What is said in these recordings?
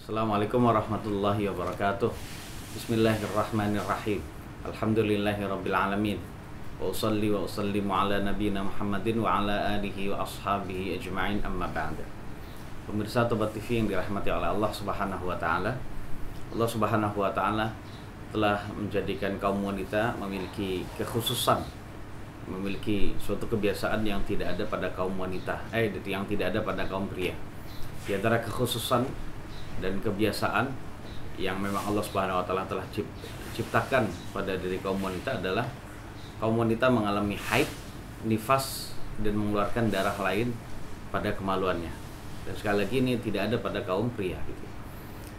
Assalamualaikum warahmatullahi wabarakatuh. Bismillahirrahmanirrahim. Alhamdulillahirabbil alamin. Wa usalli wa usallimu ala nabiyyina Muhammadin wa ala alihi wa ashabihi ajma'in, amma ba'd. Pemirsa Tobat TV yang dirahmati oleh Allah Subhanahu wa taala. Allah Subhanahu wa taala telah menjadikan kaum wanita memiliki kekhususan, memiliki suatu kebiasaan yang tidak ada pada kaum wanita, yang tidak ada pada kaum pria. Di antara kekhususan dan kebiasaan yang memang Allah Subhanahu wa taala telah ciptakan pada diri kaum wanita adalah kaum wanita mengalami haid, nifas, dan mengeluarkan darah lain pada kemaluannya. Dan sekali lagi ini tidak ada pada kaum pria gitu.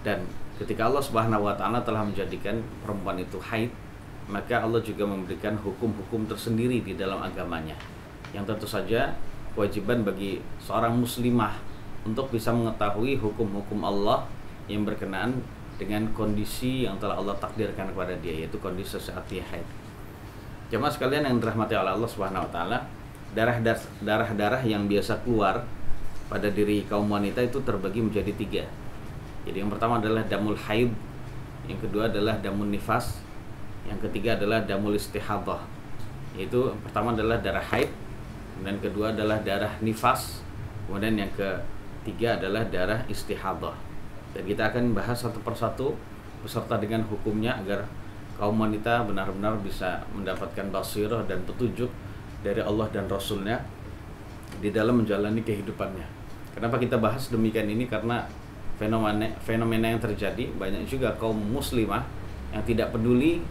Dan ketika Allah Subhanahu wa taala telah menjadikan perempuan itu haid, maka Allah juga memberikan hukum-hukum tersendiri di dalam agamanya, yang tentu saja kewajiban bagi seorang muslimah untuk bisa mengetahui hukum-hukum Allah yang berkenaan dengan kondisi yang telah Allah takdirkan kepada dia, yaitu kondisi saat dia haid. Jemaah sekalian yang dirahmati oleh Allah Subhanahu wa taala, darah-darah yang biasa keluar pada diri kaum wanita itu terbagi menjadi 3. Jadi yang pertama adalah damul haid, yang kedua adalah damun nifas, yang ketiga adalah damul istihadah. Yaitu pertama adalah darah haid, kemudian kedua adalah darah nifas, kemudian yang ketiga adalah darah istihadah. Dan kita akan bahas satu persatu beserta dengan hukumnya agar kaum wanita benar-benar bisa mendapatkan basirah dan petunjuk dari Allah dan Rasulnya di dalam menjalani kehidupannya. Kenapa kita bahas demikian ini? Karena fenomena yang terjadi, banyak juga kaum muslimah yang tidak peduli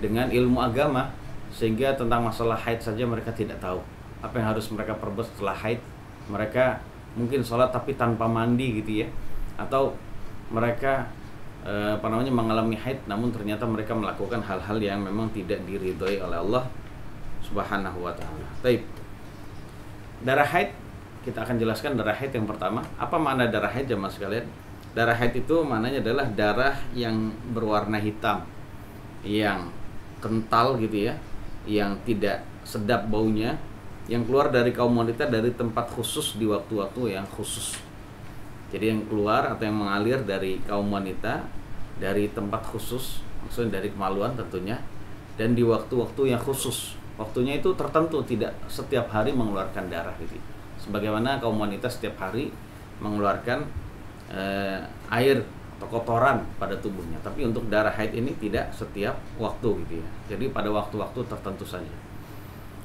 dengan ilmu agama, sehingga tentang masalah haid saja mereka tidak tahu apa yang harus mereka perbuat setelah haid. Mereka mungkin sholat tapi tanpa mandi gitu ya, atau mereka mengalami haid namun ternyata mereka melakukan hal-hal yang memang tidak diridhoi oleh Allah Subhanahu wa taala. Baik. Darah haid, kita akan jelaskan darah haid yang pertama. Apa makna darah haid jemaah sekalian? Darah haid itu maknanya adalah darah yang berwarna hitam, yang kental gitu ya, yang tidak sedap baunya, yang keluar dari kaum wanita dari tempat khusus di waktu-waktu yang khusus. Jadi yang keluar atau yang mengalir dari kaum wanita dari tempat khusus, maksudnya dari kemaluan tentunya, dan di waktu-waktu yang khusus. Waktunya itu tertentu, tidak setiap hari mengeluarkan darah gitu. Sebagaimana kaum wanita setiap hari mengeluarkan air atau kotoran pada tubuhnya. Tapi untuk darah haid ini tidak setiap waktu gitu ya. Jadi pada waktu-waktu tertentu saja.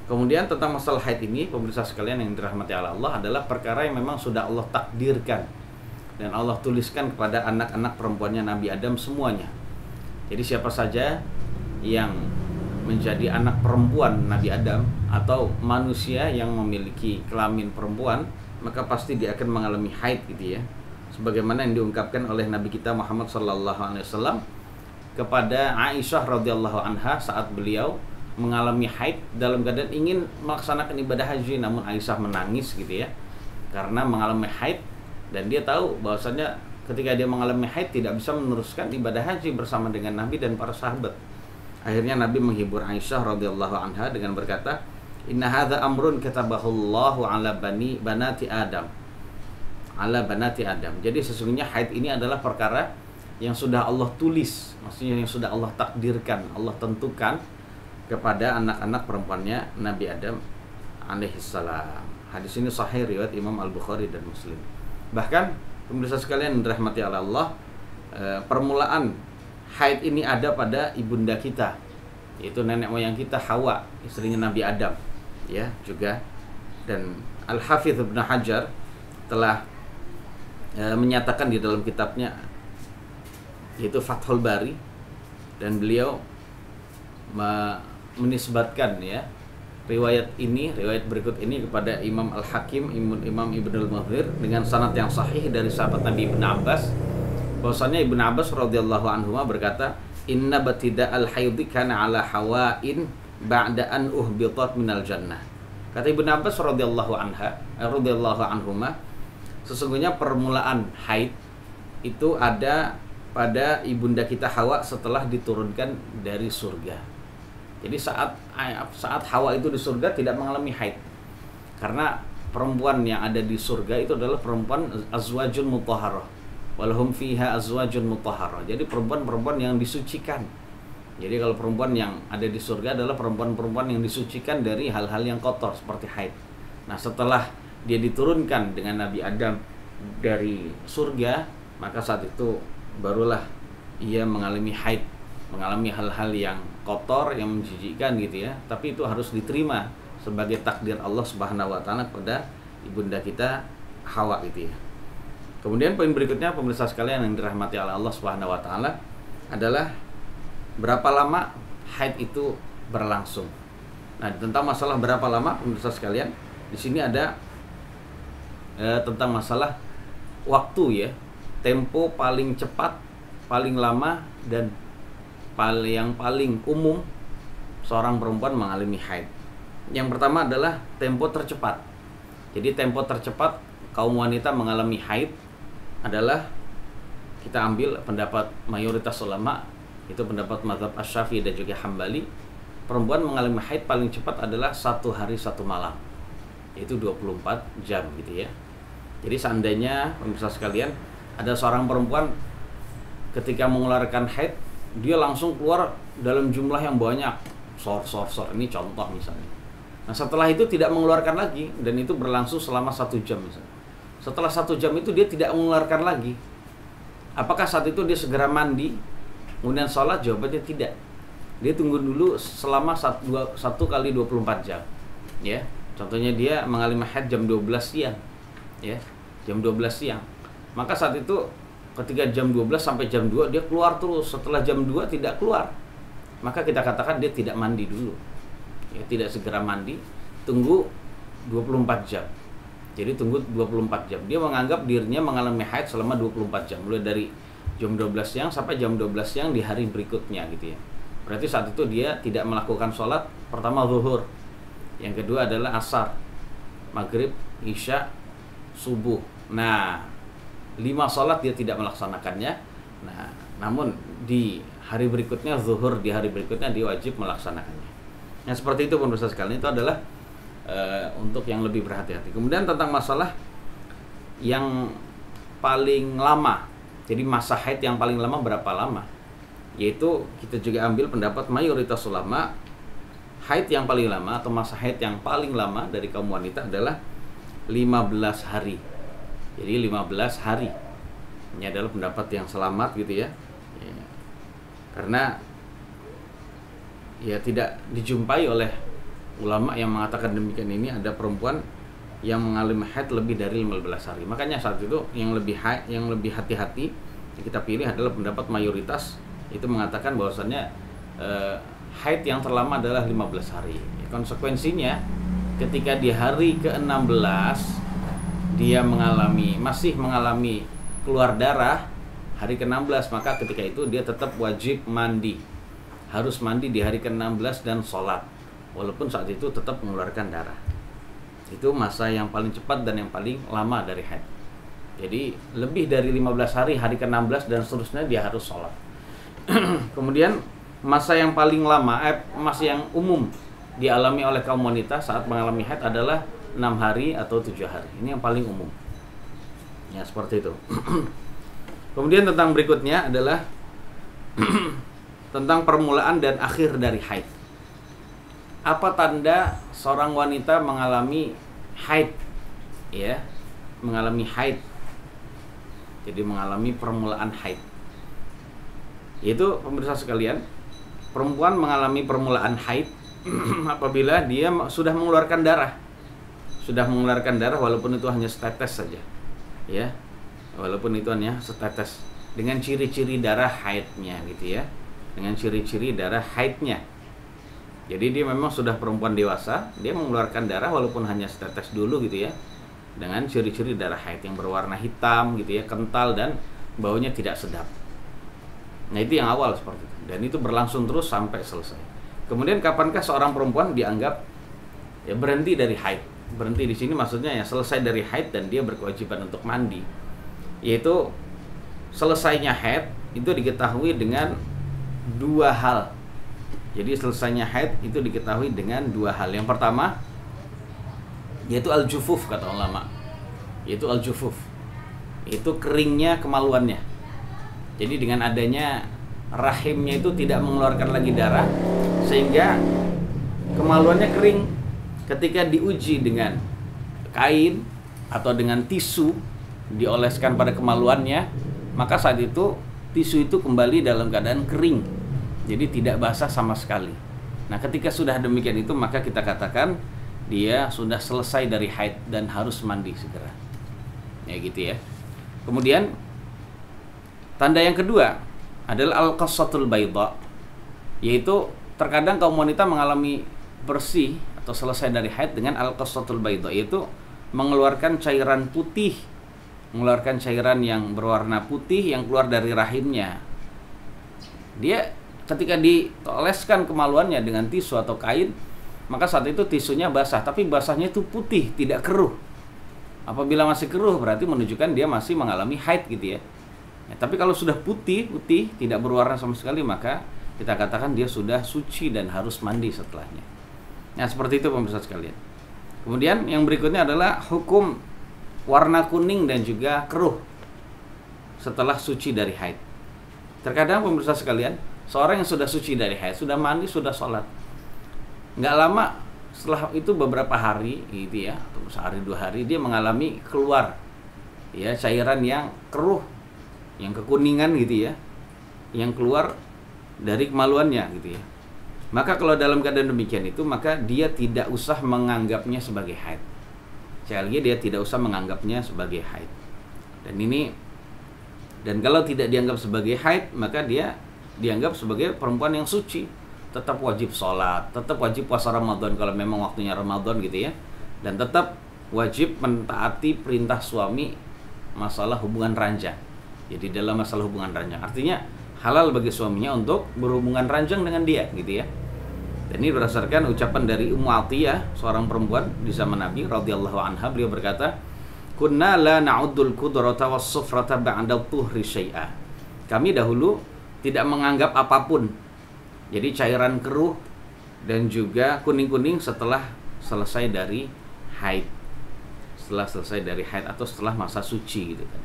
Kemudian tentang masalah haid ini, pemirsa sekalian yang dirahmati Allah, adalah perkara yang memang sudah Allah takdirkan dan Allah tuliskan kepada anak-anak perempuannya Nabi Adam semuanya. Jadi siapa saja yang menjadi anak perempuan Nabi Adam atau manusia yang memiliki kelamin perempuan, maka pasti dia akan mengalami haid gitu ya. Sebagaimana yang diungkapkan oleh Nabi kita Muhammad SAW kepada Aisyah radhiyallahu anha saat beliau mengalami haid dalam keadaan ingin melaksanakan ibadah haji, namun Aisyah menangis gitu ya karena mengalami haid, dan dia tahu bahwasanya ketika dia mengalami haid tidak bisa meneruskan ibadah haji bersama dengan Nabi dan para sahabat. Akhirnya Nabi menghibur Aisyah radhiyallahu anha dengan berkata, "Inna hadza amrun katabahullahu ala banati Adam." Ala banati Adam. Jadi sesungguhnya haid ini adalah perkara yang sudah Allah tulis, maksudnya yang sudah Allah takdirkan, Allah tentukan kepada anak-anak perempuannya Nabi Adam alaihissalam. Hadis ini sahih riwayat Imam Al-Bukhari dan Muslim. Bahkan pemirsa sekalian yang dirahmati Allah, permulaan haid ini ada pada ibunda kita, yaitu nenek moyang kita Hawa, istrinya Nabi Adam, ya juga. Dan Al-Hafidz Ibnu Hajar telah menyatakan di dalam kitabnya yaitu Fathul Bari, dan beliau menisbatkan ya riwayat berikut ini kepada Imam Al-Hakim, Imam Ibnul Munzir dengan sanad yang sahih dari sahabat Nabi Ibnu Abbas, bahwasanya Ibnu Abbas radhiyallahu anhu berkata, "Inna batida al-haidhi kana ala hawain ba'da an uhbitat minal jannah." Kata Ibnu Abbas radhiyallahu anhuma, sesungguhnya permulaan haid itu ada pada ibunda kita Hawa setelah diturunkan dari surga. Jadi saat Hawa itu di surga tidak mengalami haid, karena perempuan yang ada di surga itu adalah perempuan azwajun mutahharah, walhum fiha azwajun mutahharah. Jadi perempuan-perempuan yang disucikan. Jadi kalau perempuan yang ada di surga adalah perempuan-perempuan yang disucikan dari hal-hal yang kotor seperti haid. Nah, setelah dia diturunkan dengan Nabi Adam dari surga, maka saat itu barulah ia mengalami haid, mengalami hal-hal yang kotor, yang menjijikkan gitu ya. Tapi itu harus diterima sebagai takdir Allah Subhanahu wa taala pada ibunda kita Hawa gitu ya. Kemudian poin berikutnya pemirsa sekalian yang dirahmati oleh Allah Subhanahu wa taala adalah berapa lama haid itu berlangsung. Nah, tentang masalah berapa lama pemirsa sekalian, di sini ada tentang masalah waktu ya, tempo paling cepat, paling lama dan yang paling umum seorang perempuan mengalami haid. Yang pertama adalah tempo tercepat. Jadi tempo tercepat kaum wanita mengalami haid adalah, kita ambil pendapat mayoritas ulama, itu pendapat mazhab Asy-Syafi'i dan juga Hambali, perempuan mengalami haid paling cepat adalah 1 hari 1 malam, yaitu 24 jam gitu ya. Jadi seandainya pemirsa sekalian ada seorang perempuan ketika mengeluarkan haid, dia langsung keluar dalam jumlah yang banyak, sor, ini contoh misalnya. Nah, setelah itu tidak mengeluarkan lagi, dan itu berlangsung selama 1 jam misalnya. Setelah 1 jam itu dia tidak mengeluarkan lagi, apakah saat itu dia segera mandi kemudian sholat? Jawabannya tidak. Dia tunggu dulu selama 1 kali 24 jam ya. Contohnya dia mengalami haid jam 12 siang ya, jam 12 siang, maka saat itu ketika jam 12 sampai jam 2 dia keluar terus. Setelah jam 2 tidak keluar, maka kita katakan dia tidak mandi dulu ya, tidak segera mandi, tunggu 24 jam. Jadi tunggu 24 jam. Dia menganggap dirinya mengalami haid selama 24 jam, mulai dari jam 12 siang sampai jam 12 siang di hari berikutnya gitu ya. Berarti saat itu dia tidak melakukan sholat, pertama zuhur, yang kedua adalah asar, maghrib, isya, subuh. Nah, 5 sholat dia tidak melaksanakannya. Nah, namun di hari berikutnya, zuhur di hari berikutnya dia wajib melaksanakannya. Nah, seperti itu pemirsa sekalian, itu adalah untuk yang lebih berhati-hati. Kemudian tentang masalah yang paling lama, jadi masa haid yang paling lama berapa lama, yaitu kita juga ambil pendapat mayoritas ulama, haid yang paling lama atau masa haid yang paling lama dari kaum wanita adalah 15 hari. Jadi 15 hari. Ini adalah pendapat yang selamat gitu ya. Karena ya tidak dijumpai oleh ulama yang mengatakan demikian. Ini ada perempuan yang mengalami haid lebih dari 15 hari. Makanya saat itu yang lebih hati-hati yang kita pilih adalah pendapat mayoritas, itu mengatakan bahwasannya haid yang terlama adalah 15 hari. Konsekuensinya ketika di hari ke-16 dia masih mengalami keluar darah hari ke-16, maka ketika itu dia tetap wajib mandi. Harus mandi di hari ke-16 dan sholat, walaupun saat itu tetap mengeluarkan darah. Itu masa yang paling cepat dan yang paling lama dari haid. Jadi lebih dari 15 hari, hari ke-16 dan seterusnya dia harus sholat. Kemudian masa yang paling lama, masa yang umum dialami oleh kaum wanita saat mengalami haid adalah 6 hari atau 7 hari. Ini yang paling umum. Ya, seperti itu. Kemudian tentang berikutnya adalah tentang permulaan dan akhir dari haid. Apa tanda seorang wanita mengalami haid? Ya, mengalami haid. Jadi mengalami permulaan haid. Yaitu pemirsa sekalian, perempuan mengalami permulaan haid apabila dia sudah mengeluarkan darah. Sudah mengeluarkan darah walaupun itu hanya setetes saja. Ya. Walaupun itu hanya setetes, dengan ciri-ciri darah haidnya gitu ya. Dengan ciri-ciri darah haidnya. Jadi dia memang sudah perempuan dewasa, dia mengeluarkan darah walaupun hanya setetes dulu gitu ya, dengan ciri-ciri darah haid yang berwarna hitam gitu ya, kental dan baunya tidak sedap. Nah, itu yang awal seperti itu, dan itu berlangsung terus sampai selesai. Kemudian kapankah seorang perempuan dianggap ya berhenti dari haid? Berhenti di sini maksudnya ya selesai dari haid dan dia berkewajiban untuk mandi. Yaitu selesainya haid itu diketahui dengan 2 hal. Jadi selesainya haid itu diketahui dengan 2 hal. Yang pertama yaitu al-jufuf, kata ulama. Yaitu al-jufuf. itu keringnya kemaluannya. Jadi dengan adanya rahimnya itu tidak mengeluarkan lagi darah, sehingga kemaluannya kering. Ketika diuji dengan kain atau dengan tisu, dioleskan pada kemaluannya, maka saat itu tisu itu kembali dalam keadaan kering, jadi tidak basah sama sekali. Nah, ketika sudah demikian itu, maka kita katakan dia sudah selesai dari haid dan harus mandi segera. Ya gitu ya. Kemudian tanda yang kedua adalah al-qassatul bayda, yaitu terkadang kaum wanita mengalami bersih atau selesai dari haid dengan al-qassatul bayda, yaitu mengeluarkan cairan putih, mengeluarkan cairan yang berwarna putih yang keluar dari rahimnya. Dia ketika dioleskan kemaluannya dengan tisu atau kain, maka saat itu tisunya basah, tapi basahnya itu putih, tidak keruh. Apabila masih keruh berarti menunjukkan dia masih mengalami haid gitu ya. Tapi kalau sudah putih, tidak berwarna sama sekali, maka kita katakan dia sudah suci dan harus mandi setelahnya. Nah, seperti itu pemirsa sekalian. Kemudian yang berikutnya adalah hukum warna kuning dan juga keruh setelah suci dari haid. Terkadang pemirsa sekalian, seorang yang sudah suci dari haid, sudah mandi, sudah sholat, nggak lama setelah itu beberapa hari gitu ya, atau sehari 2 hari, dia mengalami keluar ya cairan yang keruh, yang kekuningan gitu ya, yang keluar dari kemaluannya gitu ya. Maka kalau dalam keadaan demikian itu, maka dia tidak usah menganggapnya sebagai haid. Sekali lagi, dia tidak usah menganggapnya sebagai haid. Dan kalau tidak dianggap sebagai haid, maka dia dianggap sebagai perempuan yang suci. Tetap wajib sholat, tetap wajib puasa Ramadan kalau memang waktunya Ramadan gitu ya. Dan tetap wajib mentaati perintah suami masalah hubungan ranjang. Jadi dalam masalah hubungan ranjang, artinya halal bagi suaminya untuk berhubungan ranjang dengan dia gitu ya. Dan ini berdasarkan ucapan dari Ummu Atiyah, seorang perempuan di zaman Nabi radhiyallahu anha. Beliau berkata, "Kunna la na'uddul qudrata was-sufrata ba'da tuhri syai'a." Kami dahulu tidak menganggap apapun, jadi cairan keruh dan juga kuning-kuning setelah selesai dari haid. Setelah selesai dari haid atau setelah masa suci gitu kan.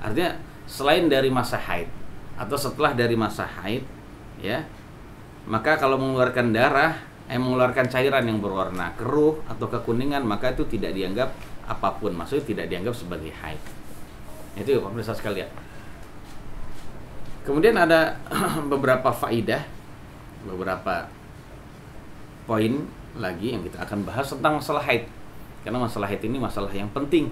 Artinya selain dari masa haid atau setelah dari masa haid ya, maka kalau mengeluarkan darah, mengeluarkan cairan yang berwarna keruh atau kekuningan, maka itu tidak dianggap apapun, maksudnya tidak dianggap sebagai haid. Itu ya pemirsa sekalian. Kemudian ada beberapa faidah, beberapa poin lagi yang kita akan bahas tentang masalah haid. Karena masalah haid ini masalah yang penting,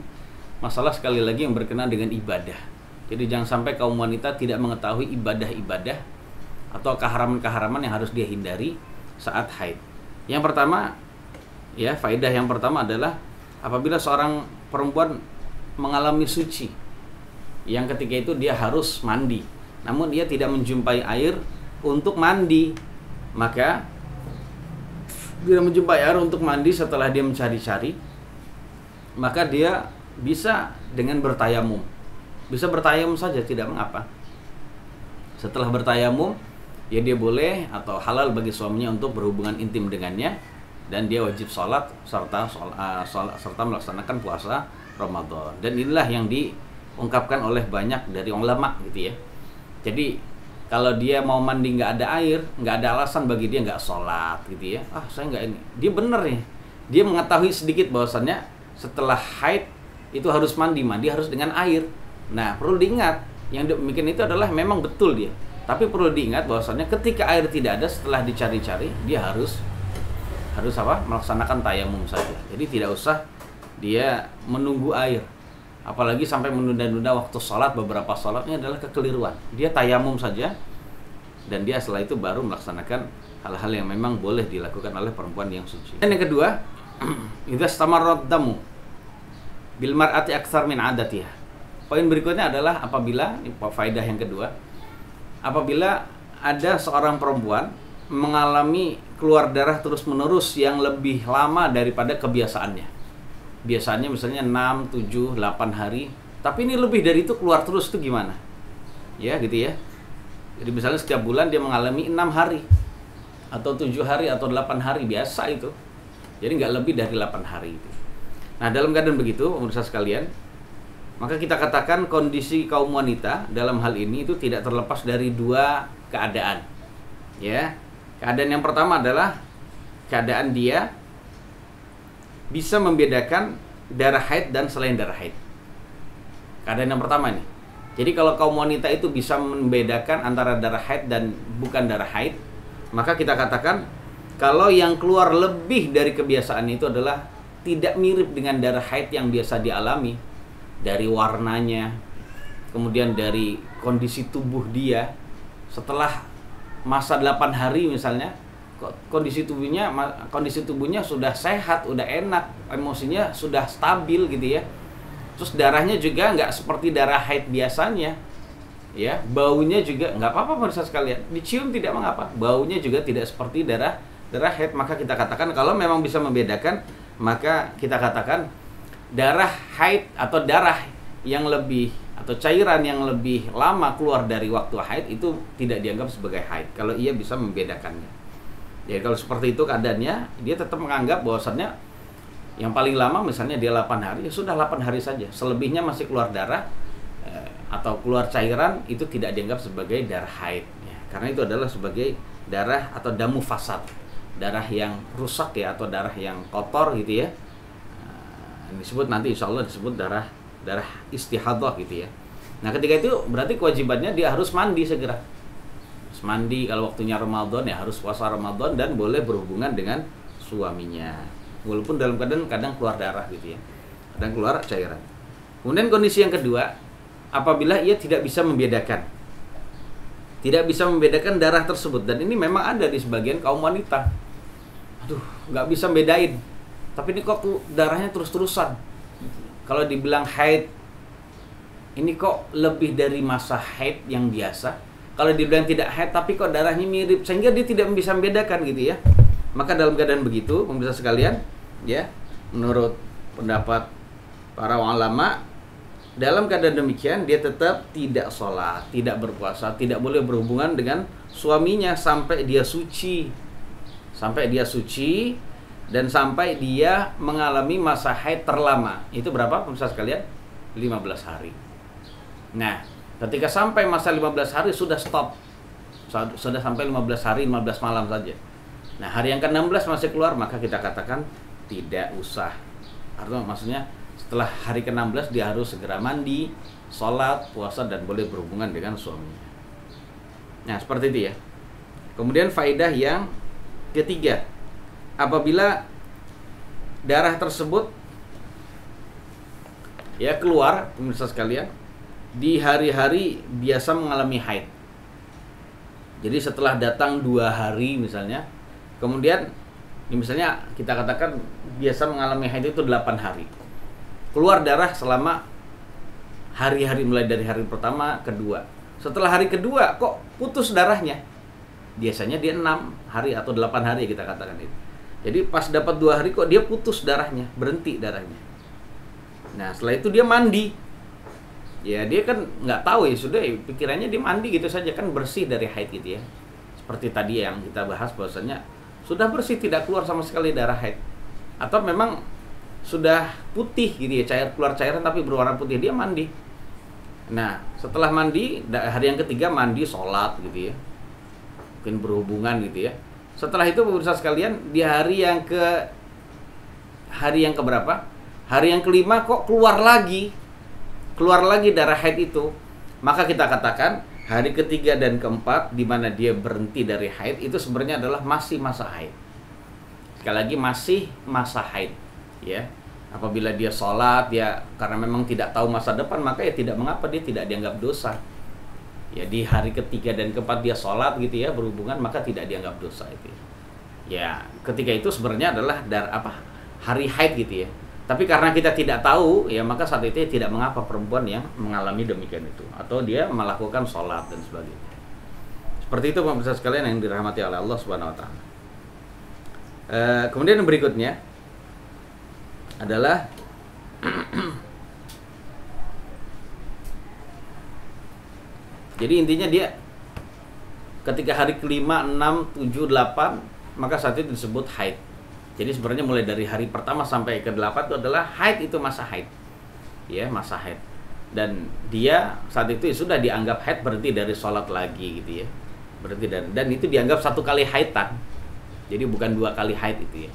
masalah sekali lagi yang berkenaan dengan ibadah. Jadi jangan sampai kaum wanita tidak mengetahui ibadah-ibadah atau keharaman-keharaman yang harus dia hindari saat haid. Yang pertama, ya, faedah yang pertama adalah apabila seorang perempuan mengalami suci, yang ketika itu dia harus mandi, namun dia tidak menjumpai air untuk mandi, maka dia menjumpai air untuk mandi setelah dia mencari-cari, maka dia bisa dengan bertayamum. Bisa bertayamum saja, tidak mengapa. Setelah bertayamum, ya dia boleh atau halal bagi suaminya untuk berhubungan intim dengannya, dan dia wajib sholat serta melaksanakan puasa Ramadan. Dan inilah yang diungkapkan oleh banyak dari ulama gitu ya. Jadi kalau dia mau mandi nggak ada air, nggak ada alasan bagi dia nggak sholat gitu ya. Saya nggak ini. Dia bener nih. Dia mengetahui sedikit bahwasannya setelah haid itu harus mandi harus dengan air. Nah, perlu diingat, yang demikian itu adalah memang betul dia. Tapi perlu diingat bahwasannya ketika air tidak ada, setelah dicari-cari, dia harus melaksanakan tayamum saja. Jadi tidak usah dia menunggu air. Apalagi sampai menunda-nunda waktu sholat, beberapa sholatnya adalah kekeliruan. Dia tayamum saja, dan dia setelah itu baru melaksanakan hal-hal yang memang boleh dilakukan oleh perempuan yang suci. Dan yang kedua, idza istamarrat damu bil mar'ati aktsar min 'adatiha. Poin berikutnya adalah apabila, ini faedah yang kedua, apabila ada seorang perempuan mengalami keluar darah terus-menerus yang lebih lama daripada kebiasaannya. Biasanya misalnya 6, 7, 8 hari, tapi ini lebih dari itu keluar terus, itu gimana? Ya, gitu ya. Jadi misalnya setiap bulan dia mengalami 6 hari atau 7 hari atau 8 hari, biasa itu. Jadi nggak lebih dari 8 hari itu. Nah, dalam keadaan begitu, pemirsa sekalian, Maka kita katakan kondisi kaum wanita dalam hal ini itu tidak terlepas dari dua keadaan. Ya. Keadaan yang pertama adalah keadaan dia bisa membedakan darah haid dan selain darah haid. Keadaan yang pertama nih. Jadi kalau kaum wanita itu bisa membedakan antara darah haid dan bukan darah haid, maka kita katakan kalau yang keluar lebih dari kebiasaan itu adalah tidak mirip dengan darah haid yang biasa dialami, dari warnanya, kemudian dari kondisi tubuh dia setelah masa 8 hari misalnya, kondisi tubuhnya sudah sehat, udah enak, emosinya sudah stabil gitu ya. Terus darahnya juga nggak seperti darah haid biasanya, ya, baunya juga nggak apa-apa pemirsa sekalian, dicium tidak mengapa, baunya juga tidak seperti darah haid. Maka kita katakan kalau memang bisa membedakan, maka kita katakan darah haid atau darah yang lebih atau cairan yang lebih lama keluar dari waktu haid itu tidak dianggap sebagai haid kalau ia bisa membedakannya. Jadi kalau seperti itu keadaannya, dia tetap menganggap bahwasannya yang paling lama misalnya dia 8 hari, ya sudah 8 hari saja. Selebihnya masih keluar darah atau keluar cairan, itu tidak dianggap sebagai darah haid ya. Karena itu adalah sebagai darah atau damu fasad, darah yang rusak ya, atau darah yang kotor gitu ya. Disebut nanti insya Allah disebut darah istihadah gitu ya. Nah ketika itu berarti kewajibannya dia harus mandi segera. Mandi kalau waktunya Ramadan ya harus puasa Ramadan dan boleh berhubungan dengan suaminya. Walaupun dalam keadaan kadang keluar darah gitu ya. Kadang keluar cairan. Kemudian kondisi yang kedua, apabila ia tidak bisa membedakan. Tidak bisa membedakan darah tersebut, dan ini memang ada di sebagian kaum wanita. Aduh, nggak bisa bedain. Tapi ini kok darahnya terus-terusan. Kalau dibilang haid, ini kok lebih dari masa haid yang biasa. Kalau dibilang tidak haid, tapi kok darahnya mirip, sehingga dia tidak bisa membedakan gitu ya. Maka dalam keadaan begitu, pemirsa sekalian, ya, menurut pendapat para ulama, dalam keadaan demikian dia tetap tidak sholat, tidak berpuasa, tidak boleh berhubungan dengan suaminya sampai dia suci, dan sampai dia mengalami masa haid terlama. Itu berapa pemirsa sekalian? 15 hari. Nah, ketika sampai masa 15 hari sudah stop. Sudah sampai 15 hari, 15 malam saja. Nah, hari yang ke-16 masih keluar, maka kita katakan tidak usah. Artinya maksudnya setelah hari ke-16 dia harus segera mandi, sholat, puasa, dan boleh berhubungan dengan suaminya. Nah, seperti itu ya. Kemudian faedah yang ketiga, apabila darah tersebut ya keluar, pemirsa sekalian, di hari-hari biasa mengalami haid. Jadi setelah datang 2 hari misalnya, kemudian misalnya kita katakan biasa mengalami haid itu 8 hari. Keluar darah selama hari-hari mulai dari hari pertama, kedua. Setelah hari kedua kok putus darahnya. Biasanya dia 6 hari atau 8 hari kita katakan itu. Jadi pas dapat 2 hari kok dia putus darahnya, berhenti darahnya. Nah, setelah itu dia mandi. Ya dia kan nggak tahu ya, sudah pikirannya dia mandi gitu saja, kan bersih dari haid gitu ya. Seperti tadi yang kita bahas bahwasanya sudah bersih, tidak keluar sama sekali darah haid. Atau memang sudah putih gitu ya, keluar cairan tapi berwarna putih, dia mandi. Nah setelah mandi, hari yang ketiga mandi, sholat gitu ya, mungkin berhubungan gitu ya. Setelah itu pemirsa sekalian, di hari yang keberapa? Hari yang kelima kok keluar lagi darah haid itu. Maka kita katakan hari ketiga dan keempat di mana dia berhenti dari haid itu sebenarnya adalah masih masa haid. Sekali lagi masih masa haid ya. Apabila dia sholat ya karena memang tidak tahu masa depan, maka ya tidak mengapa, dia tidak dianggap dosa. Ya di hari ketiga dan keempat dia sholat gitu ya, berhubungan, maka tidak dianggap dosa itu. Ya ketika itu sebenarnya adalah hari haid gitu ya. Tapi karena kita tidak tahu ya, maka saat itu tidak mengapa perempuan yang mengalami demikian itu, atau dia melakukan sholat dan sebagainya. Seperti itu pemirsa sekalian yang dirahmati oleh Allah Subhanahu Wa Taala. Kemudian yang berikutnya adalah jadi intinya dia ketika hari kelima, 6, 7, 8, maka saat itu disebut haid. Jadi sebenarnya mulai dari hari pertama sampai ke-8 itu adalah haid, itu masa haid. Ya, masa haid. dan dia saat itu sudah dianggap haid, berhenti dari sholat lagi gitu ya, berhenti dan itu dianggap satu kali haitan, jadi bukan 2 kali haid itu ya,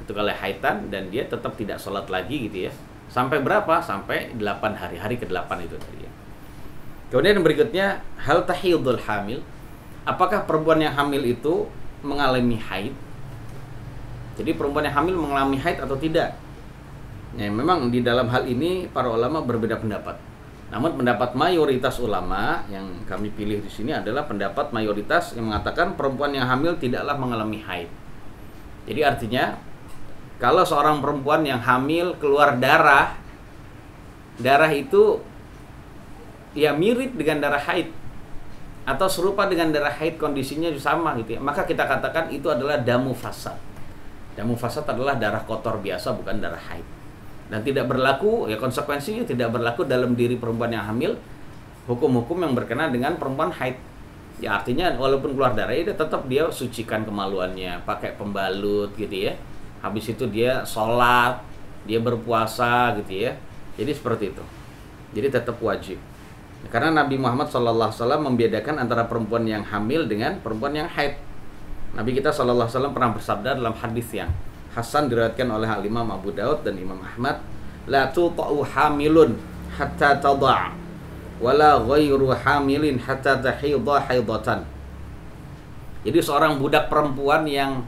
1 kali haitan, dan dia tetap tidak sholat lagi gitu ya, sampai berapa? Sampai 8 hari, hari ke-8 itu tadi ya. Kemudian berikutnya, hal tahidul hamil, apakah perempuan yang hamil itu mengalami haid? Jadi perempuan yang hamil mengalami haid atau tidak? Ya, memang di dalam hal ini para ulama berbeda pendapat. Namun pendapat mayoritas ulama yang kami pilih di sini adalah pendapat mayoritas yang mengatakan perempuan yang hamil tidaklah mengalami haid. Jadi artinya kalau seorang perempuan yang hamil keluar darah itu ya mirip dengan darah haid atau serupa dengan darah haid, kondisinya sama gitu ya, maka kita katakan itu adalah damu fasad. Damu fasad adalah darah kotor biasa, bukan darah haid. Dan tidak berlaku, ya konsekuensinya tidak berlaku dalam diri perempuan yang hamil hukum-hukum yang berkenaan dengan perempuan haid. Ya artinya walaupun keluar darah itu tetap dia sucikan kemaluannya, pakai pembalut gitu ya. Habis itu dia sholat, dia berpuasa gitu ya. Jadi seperti itu. Jadi tetap wajib. Karena Nabi Muhammad SAW membedakan antara perempuan yang hamil dengan perempuan yang haid. Nabi kita SAW pernah bersabda dalam hadis yang hasan diriwayatkan oleh Imam Abu Daud dan Imam Ahmad, la tuta'u hamilun hatta tadha' wala ghairu hamilin hatta tahidha haidatan. Jadi seorang budak perempuan yang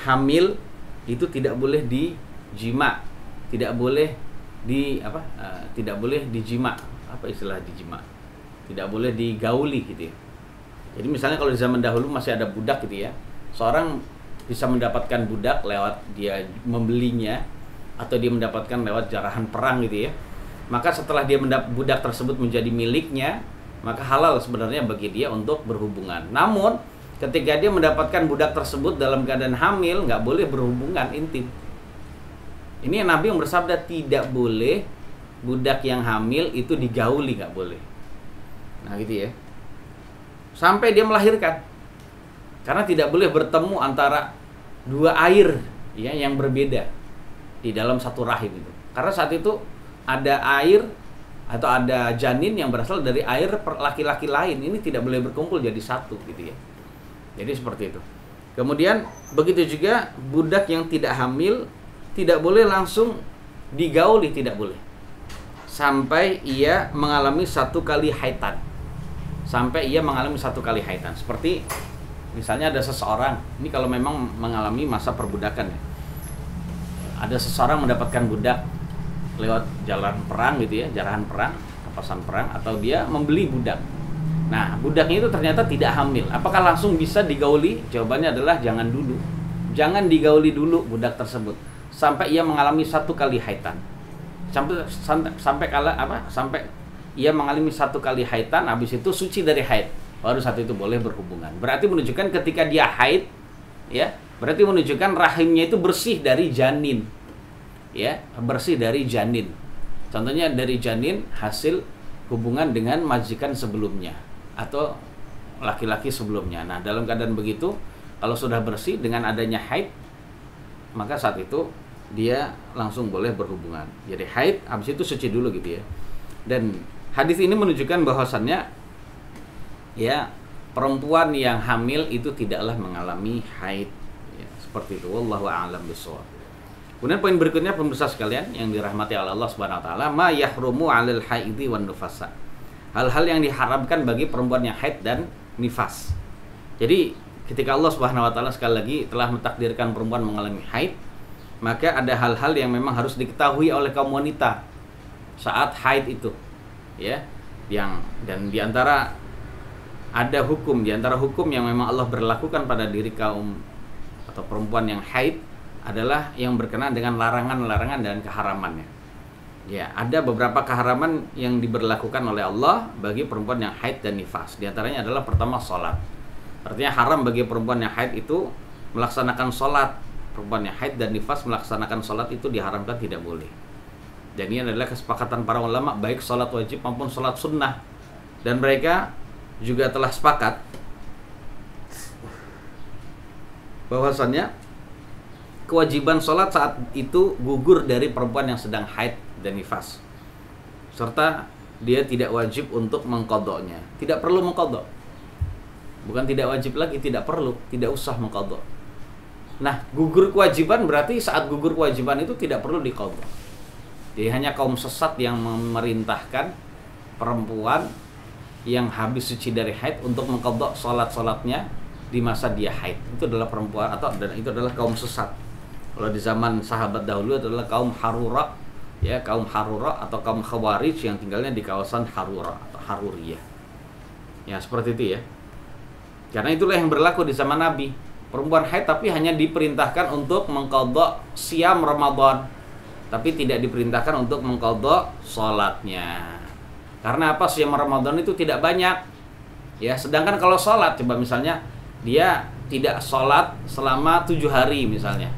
hamil itu tidak boleh dijima, tidak boleh tidak boleh dijima. Apa istilah dijima? Tidak boleh digauli gitu ya. Jadi misalnya kalau di zaman dahulu masih ada budak gitu ya, seorang bisa mendapatkan budak lewat dia membelinya atau dia mendapatkan lewat jarahan perang gitu ya. Maka setelah dia budak tersebut menjadi miliknya, maka halal sebenarnya bagi dia untuk berhubungan. Namun ketika dia mendapatkan budak tersebut dalam keadaan hamil, nggak boleh berhubungan intim. Ini Nabi yang bersabda tidak boleh budak yang hamil itu digauli, nggak boleh. Nah gitu ya. Sampai dia melahirkan. Karena tidak boleh bertemu antara 2 air ya yang berbeda di dalam satu rahim itu. Karena saat itu ada air atau ada janin yang berasal dari air laki-laki lain. Ini tidak boleh berkumpul jadi satu gitu ya. Jadi seperti itu. Kemudian begitu juga budak yang tidak hamil tidak boleh langsung digauli, tidak boleh. Sampai ia mengalami 1 kali haitan. Sampai ia mengalami 1 kali haitan. Seperti misalnya ada seseorang, ini kalau memang mengalami masa perbudakan ya. Ada seseorang mendapatkan budak lewat jalan perang gitu ya, jarahan perang, papasan perang, atau dia membeli budak. Nah, budaknya itu ternyata tidak hamil. Apakah langsung bisa digauli? Jawabannya adalah jangan dulu. Jangan digauli dulu budak tersebut sampai ia mengalami 1 kali haitan. Sampai ia mengalami 1 kali haitan, habis itu suci dari haid, baru saat itu boleh berhubungan. Berarti menunjukkan ketika dia haid ya, berarti menunjukkan rahimnya itu bersih dari janin. Ya, bersih dari janin. Contohnya dari janin hasil hubungan dengan majikan sebelumnya atau laki-laki sebelumnya. Nah, dalam keadaan begitu, kalau sudah bersih dengan adanya haid, maka saat itu dia langsung boleh berhubungan. Jadi haid, habis itu suci dulu gitu ya. Dan hadis ini menunjukkan bahwasannya ya perempuan yang hamil itu tidaklah mengalami haid ya, seperti itu. Wallahu a'lam bishawab. Kemudian poin berikutnya pemirsa sekalian yang dirahmati oleh Allah Subhanahu wa taala, ma yahrumu 'alal haidi wan nufasa. Hal-hal yang diharamkan bagi perempuan yang haid dan nifas. Jadi ketika Allah Subhanahu wa taala sekali lagi telah mentakdirkan perempuan mengalami haid, maka ada hal-hal yang memang harus diketahui oleh kaum wanita saat haid itu ya, dan diantara hukum yang memang Allah berlakukan pada diri kaum atau perempuan yang haid adalah yang berkenaan dengan larangan-larangan dan keharamannya. Ya, ada beberapa keharaman yang diberlakukan oleh Allah bagi perempuan yang haid dan nifas. Di antaranya adalah pertama sholat. Artinya haram bagi perempuan yang haid itu melaksanakan sholat. Perempuan yang haid dan nifas melaksanakan sholat itu diharamkan, tidak boleh. Dan ini adalah kesepakatan para ulama baik sholat wajib maupun sholat sunnah. Dan mereka juga telah sepakat bahwasannya kewajiban sholat saat itu gugur dari perempuan yang sedang haid dan nifas, serta dia tidak wajib untuk mengqadha'nya. Tidak perlu mengqadha'. Bukan tidak wajib lagi, tidak perlu, tidak usah mengqadha'. Nah, gugur kewajiban berarti saat gugur kewajiban itu tidak perlu diqadha'. Jadi hanya kaum sesat yang memerintahkan perempuan yang habis suci dari haid untuk mengqadha' salat-salatnya di masa dia haid. Itu adalah perempuan dan itu adalah kaum sesat. Kalau di zaman sahabat dahulu adalah kaum Harura, ya, kaum Harura atau kaum Khawarij yang tinggalnya di kawasan Harura atau Haruriyah. Ya, seperti itu ya. Karena itulah yang berlaku di zaman Nabi. Perempuan haid tapi hanya diperintahkan untuk mengqadha' siam Ramadan, tapi tidak diperintahkan untuk mengqadha' salatnya. Karena apa? Siam Ramadan itu tidak banyak. Ya, sedangkan kalau salat, coba misalnya dia tidak salat selama 7 hari misalnya.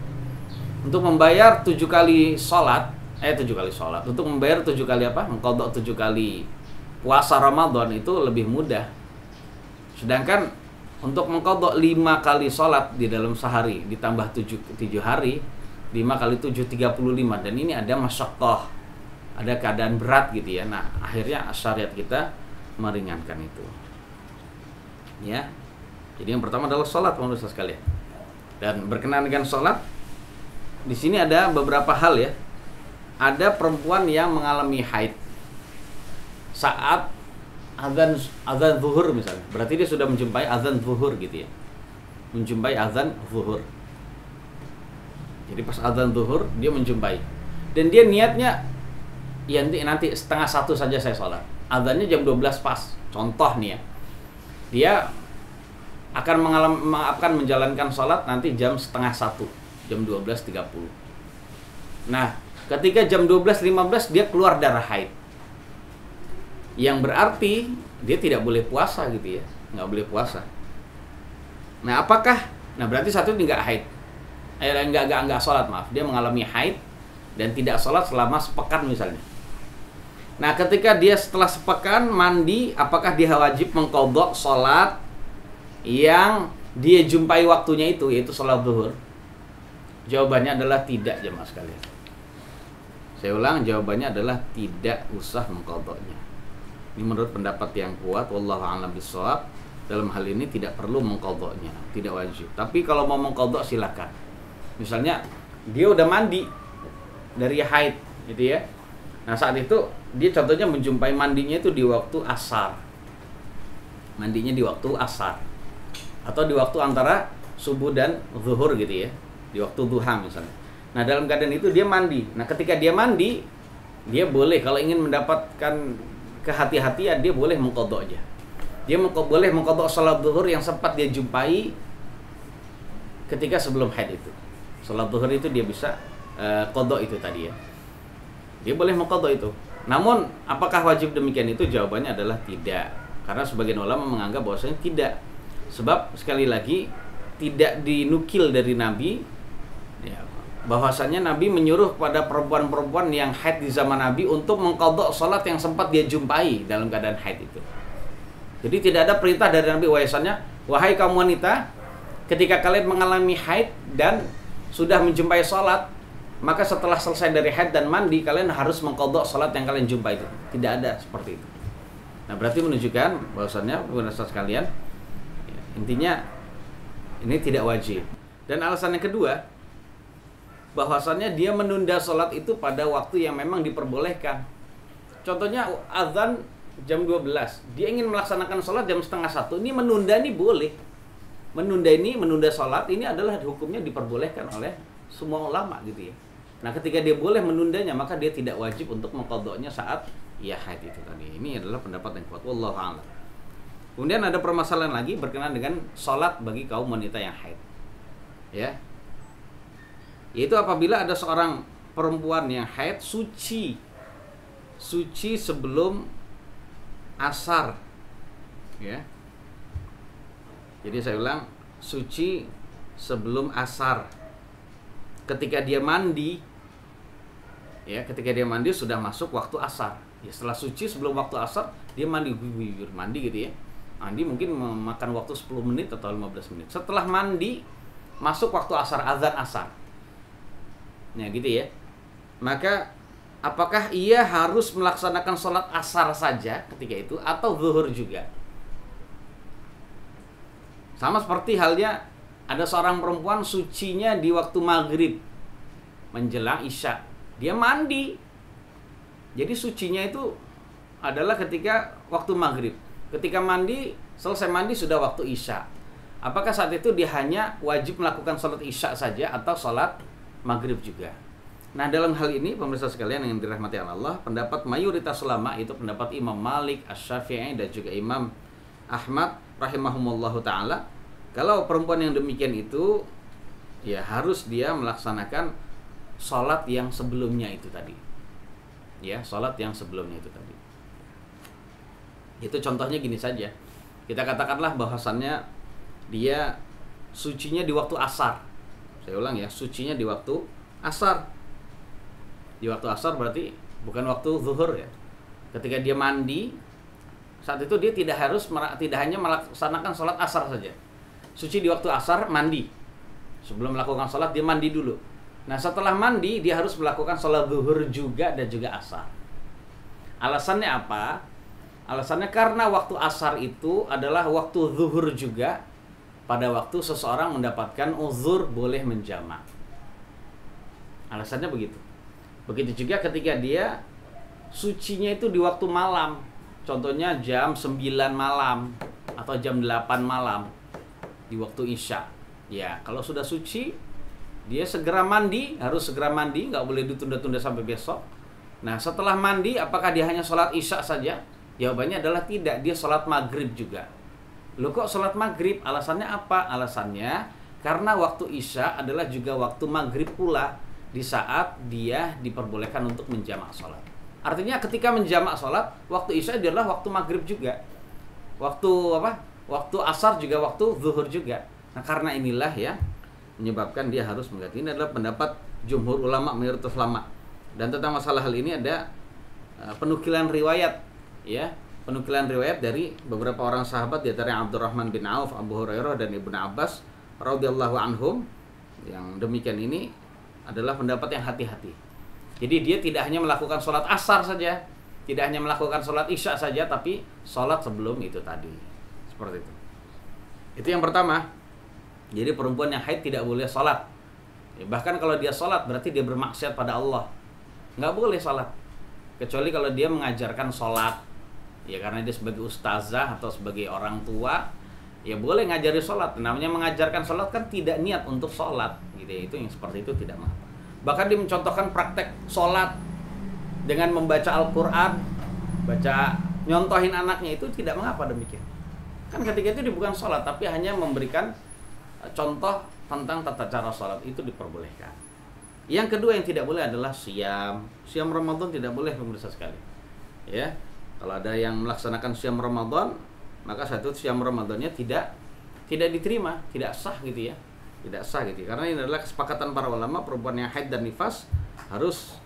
Untuk membayar 7 kali salat, 7 kali salat. Untuk membayar 7 kali apa? Mengqadha' 7 kali puasa Ramadan itu lebih mudah. Sedangkan untuk mengqadha' 5 kali salat di dalam sehari ditambah 7 hari, 5 kali 7 35, dan ini ada masyaqqah, ada keadaan berat gitu ya. Nah, akhirnya syariat kita meringankan itu. Ya. Jadi yang pertama adalah salat, pemirsa sekalian. Dan berkenaan dengan salat, di sini ada beberapa hal ya. Ada perempuan yang mengalami haid saat azan zuhur misalnya. Berarti dia sudah menjumpai azan zuhur gitu ya. Menjumpai azan zuhur. Jadi pas azan zuhur dia menjumpai. Dan dia niatnya ya nanti 12:30 saja saya sholat. Azannya jam 12 pas. Contoh nih ya. Dia akan menjalankan sholat nanti jam 12:30, jam 12:30. Nah, ketika jam 12:15 dia keluar darah haid, yang berarti dia tidak boleh puasa gitu ya, nggak boleh puasa. Nah, berarti satu ini nggak haid, nggak sholat, maaf, dia mengalami haid dan tidak sholat selama sepekan misalnya. Nah, ketika dia setelah sepekan mandi, apakah dia wajib mengqadha' sholat yang dia jumpai waktunya itu, yaitu sholat zuhur? Jawabannya adalah tidak, jemaah sekalian. Saya ulang, jawabannya adalah tidak usah mengqadha'nya. Ini menurut pendapat yang kuat, wallahu a'lam bishawab. Dalam hal ini tidak perlu mengqadha'nya, tidak wajib. Tapi kalau mau mengqadha' silakan. Misalnya dia udah mandi dari haid gitu ya. Nah, saat itu dia contohnya menjumpai mandinya itu di waktu asar. Mandinya di waktu asar. Atau di waktu antara subuh dan zuhur gitu ya. Di waktu duha misalnya. Nah, dalam keadaan itu dia mandi. Nah, ketika dia mandi, dia boleh kalau ingin mendapatkan kehati-hatian, dia boleh mengqadha' aja. Dia boleh mengqadha' salat zuhur yang sempat dia jumpai ketika sebelum haid itu. Salat zuhur itu dia bisa qadha' itu tadi ya. Dia boleh mengqadha' itu. Namun, apakah wajib demikian itu? Jawabannya adalah tidak. Karena sebagian ulama menganggap bahwasanya tidak. Sebab sekali lagi tidak dinukil dari Nabi ya, bahwasanya Nabi menyuruh kepada perempuan-perempuan yang haid di zaman Nabi untuk mengqadha' salat yang sempat dia jumpai dalam keadaan haid itu. Jadi tidak ada perintah dari Nabi bahwasanya, wahai kaum wanita, ketika kalian mengalami haid dan sudah menjumpai salat, maka setelah selesai dari haid dan mandi kalian harus mengqadha' salat yang kalian jumpai itu. Tidak ada seperti itu. Nah, berarti menunjukkan bahwasanya pemirsa sekalian, intinya ini tidak wajib. Dan alasan yang kedua, bahwasannya dia menunda sholat itu pada waktu yang memang diperbolehkan. Contohnya azan jam 12, dia ingin melaksanakan sholat jam 12:30. Ini menunda, ini boleh. Menunda sholat ini adalah hukumnya diperbolehkan oleh semua ulama gitu ya. Nah, ketika dia boleh menundanya, maka dia tidak wajib untuk mengqadha'nya saat ia haid itu tadi. Ini adalah pendapat yang kuat, wallahu a'lam. Kemudian ada permasalahan lagi berkenaan dengan sholat bagi kaum wanita yang haid. Ya. Yaitu apabila ada seorang perempuan yang haid suci sebelum asar. Ya. Jadi saya ulang, suci sebelum asar. Ketika dia mandi, sudah masuk waktu asar. Ya, setelah suci sebelum waktu asar, dia mandi gitu ya. Mandi mungkin memakan waktu 10 menit atau 15 menit. Setelah mandi, masuk waktu asar, azan asar. Nah, gitu ya. Maka apakah ia harus melaksanakan sholat asar saja ketika itu atau zuhur juga? Sama seperti halnya ada seorang perempuan sucinya di waktu maghrib menjelang isya, dia mandi. Jadi sucinya itu adalah ketika waktu maghrib. Ketika mandi, selesai mandi sudah waktu isya. Apakah saat itu dia hanya wajib melakukan sholat isya saja atau sholat maghrib juga? Nah, dalam hal ini pemirsa sekalian yang dirahmati Allah, pendapat mayoritas ulama itu pendapat Imam Malik, Asy-Syafi'i dan juga Imam Ahmad rahimahumullahu taala, kalau perempuan yang demikian itu ya harus dia melaksanakan sholat yang sebelumnya itu tadi. Ya, sholat yang sebelumnya itu tadi. Itu contohnya gini saja. Kita katakanlah bahwasannya dia sucinya di waktu asar. Saya ulang ya, sucinya di waktu asar. Di waktu asar berarti bukan waktu zuhur ya. Ketika dia mandi, saat itu dia tidak hanya melaksanakan sholat asar saja. Suci di waktu asar, mandi. Sebelum melakukan sholat dia mandi dulu. Nah, setelah mandi dia harus melakukan sholat zuhur juga dan juga asar. Alasannya apa? Alasannya karena waktu asar itu adalah waktu zuhur juga, pada waktu seseorang mendapatkan uzur boleh menjamak. Alasannya begitu. Begitu juga ketika dia sucinya itu di waktu malam. Contohnya jam 9 malam atau jam 8 malam di waktu isya. Ya, kalau sudah suci dia segera mandi, harus segera mandi, nggak boleh ditunda-tunda sampai besok. Nah, setelah mandi, apakah dia hanya sholat isya saja? Jawabannya adalah tidak, dia sholat maghrib juga. Loh kok sholat maghrib? Alasannya apa? Alasannya karena waktu isya adalah juga waktu maghrib pula, di saat dia diperbolehkan untuk menjamak sholat. Artinya ketika menjamak sholat, waktu isya adalah waktu maghrib juga. Waktu apa? Waktu asar juga, waktu zuhur juga. Nah, karena inilah ya menyebabkan dia harus mengganti. Ini adalah pendapat jumhur ulama, mayoritas ulama. Dan tentang masalah hal ini ada penukilan riwayat, ya, penukilan riwayat dari beberapa orang sahabat, di antaranya Abdurrahman bin Auf, Abu Hurairah dan Ibnu Abbas radhiyallahu anhum. Yang demikian ini adalah pendapat yang hati-hati. Jadi dia tidak hanya melakukan sholat asar saja, tidak hanya melakukan sholat isya saja, tapi sholat sebelum itu tadi. Seperti itu. Itu yang pertama. Jadi perempuan yang haid tidak boleh sholat. Ya, bahkan kalau dia sholat berarti dia bermaksiat pada Allah. Nggak boleh sholat. Kecuali kalau dia mengajarkan sholat. Ya karena dia sebagai ustazah atau sebagai orang tua, ya boleh ngajari sholat. Namanya mengajarkan sholat kan tidak niat untuk sholat. Gitu ya. Itu yang seperti itu tidak mengapa. Bahkan dia mencontohkan praktek sholat dengan membaca Al-Quran, nyontohin anaknya, itu tidak mengapa demikian. Kan ketika itu dia bukan sholat, tapi hanya memberikan contoh tentang tata cara sholat, itu diperbolehkan. Yang kedua yang tidak boleh adalah siam Ramadan tidak boleh, pemirsa sekalian. Ya, kalau ada yang melaksanakan siam Ramadan, maka satu siam Ramadannya tidak diterima, tidak sah gitu ya, tidak sah gitu. Karena ini adalah kesepakatan para ulama, perempuan yang haid dan nifas harus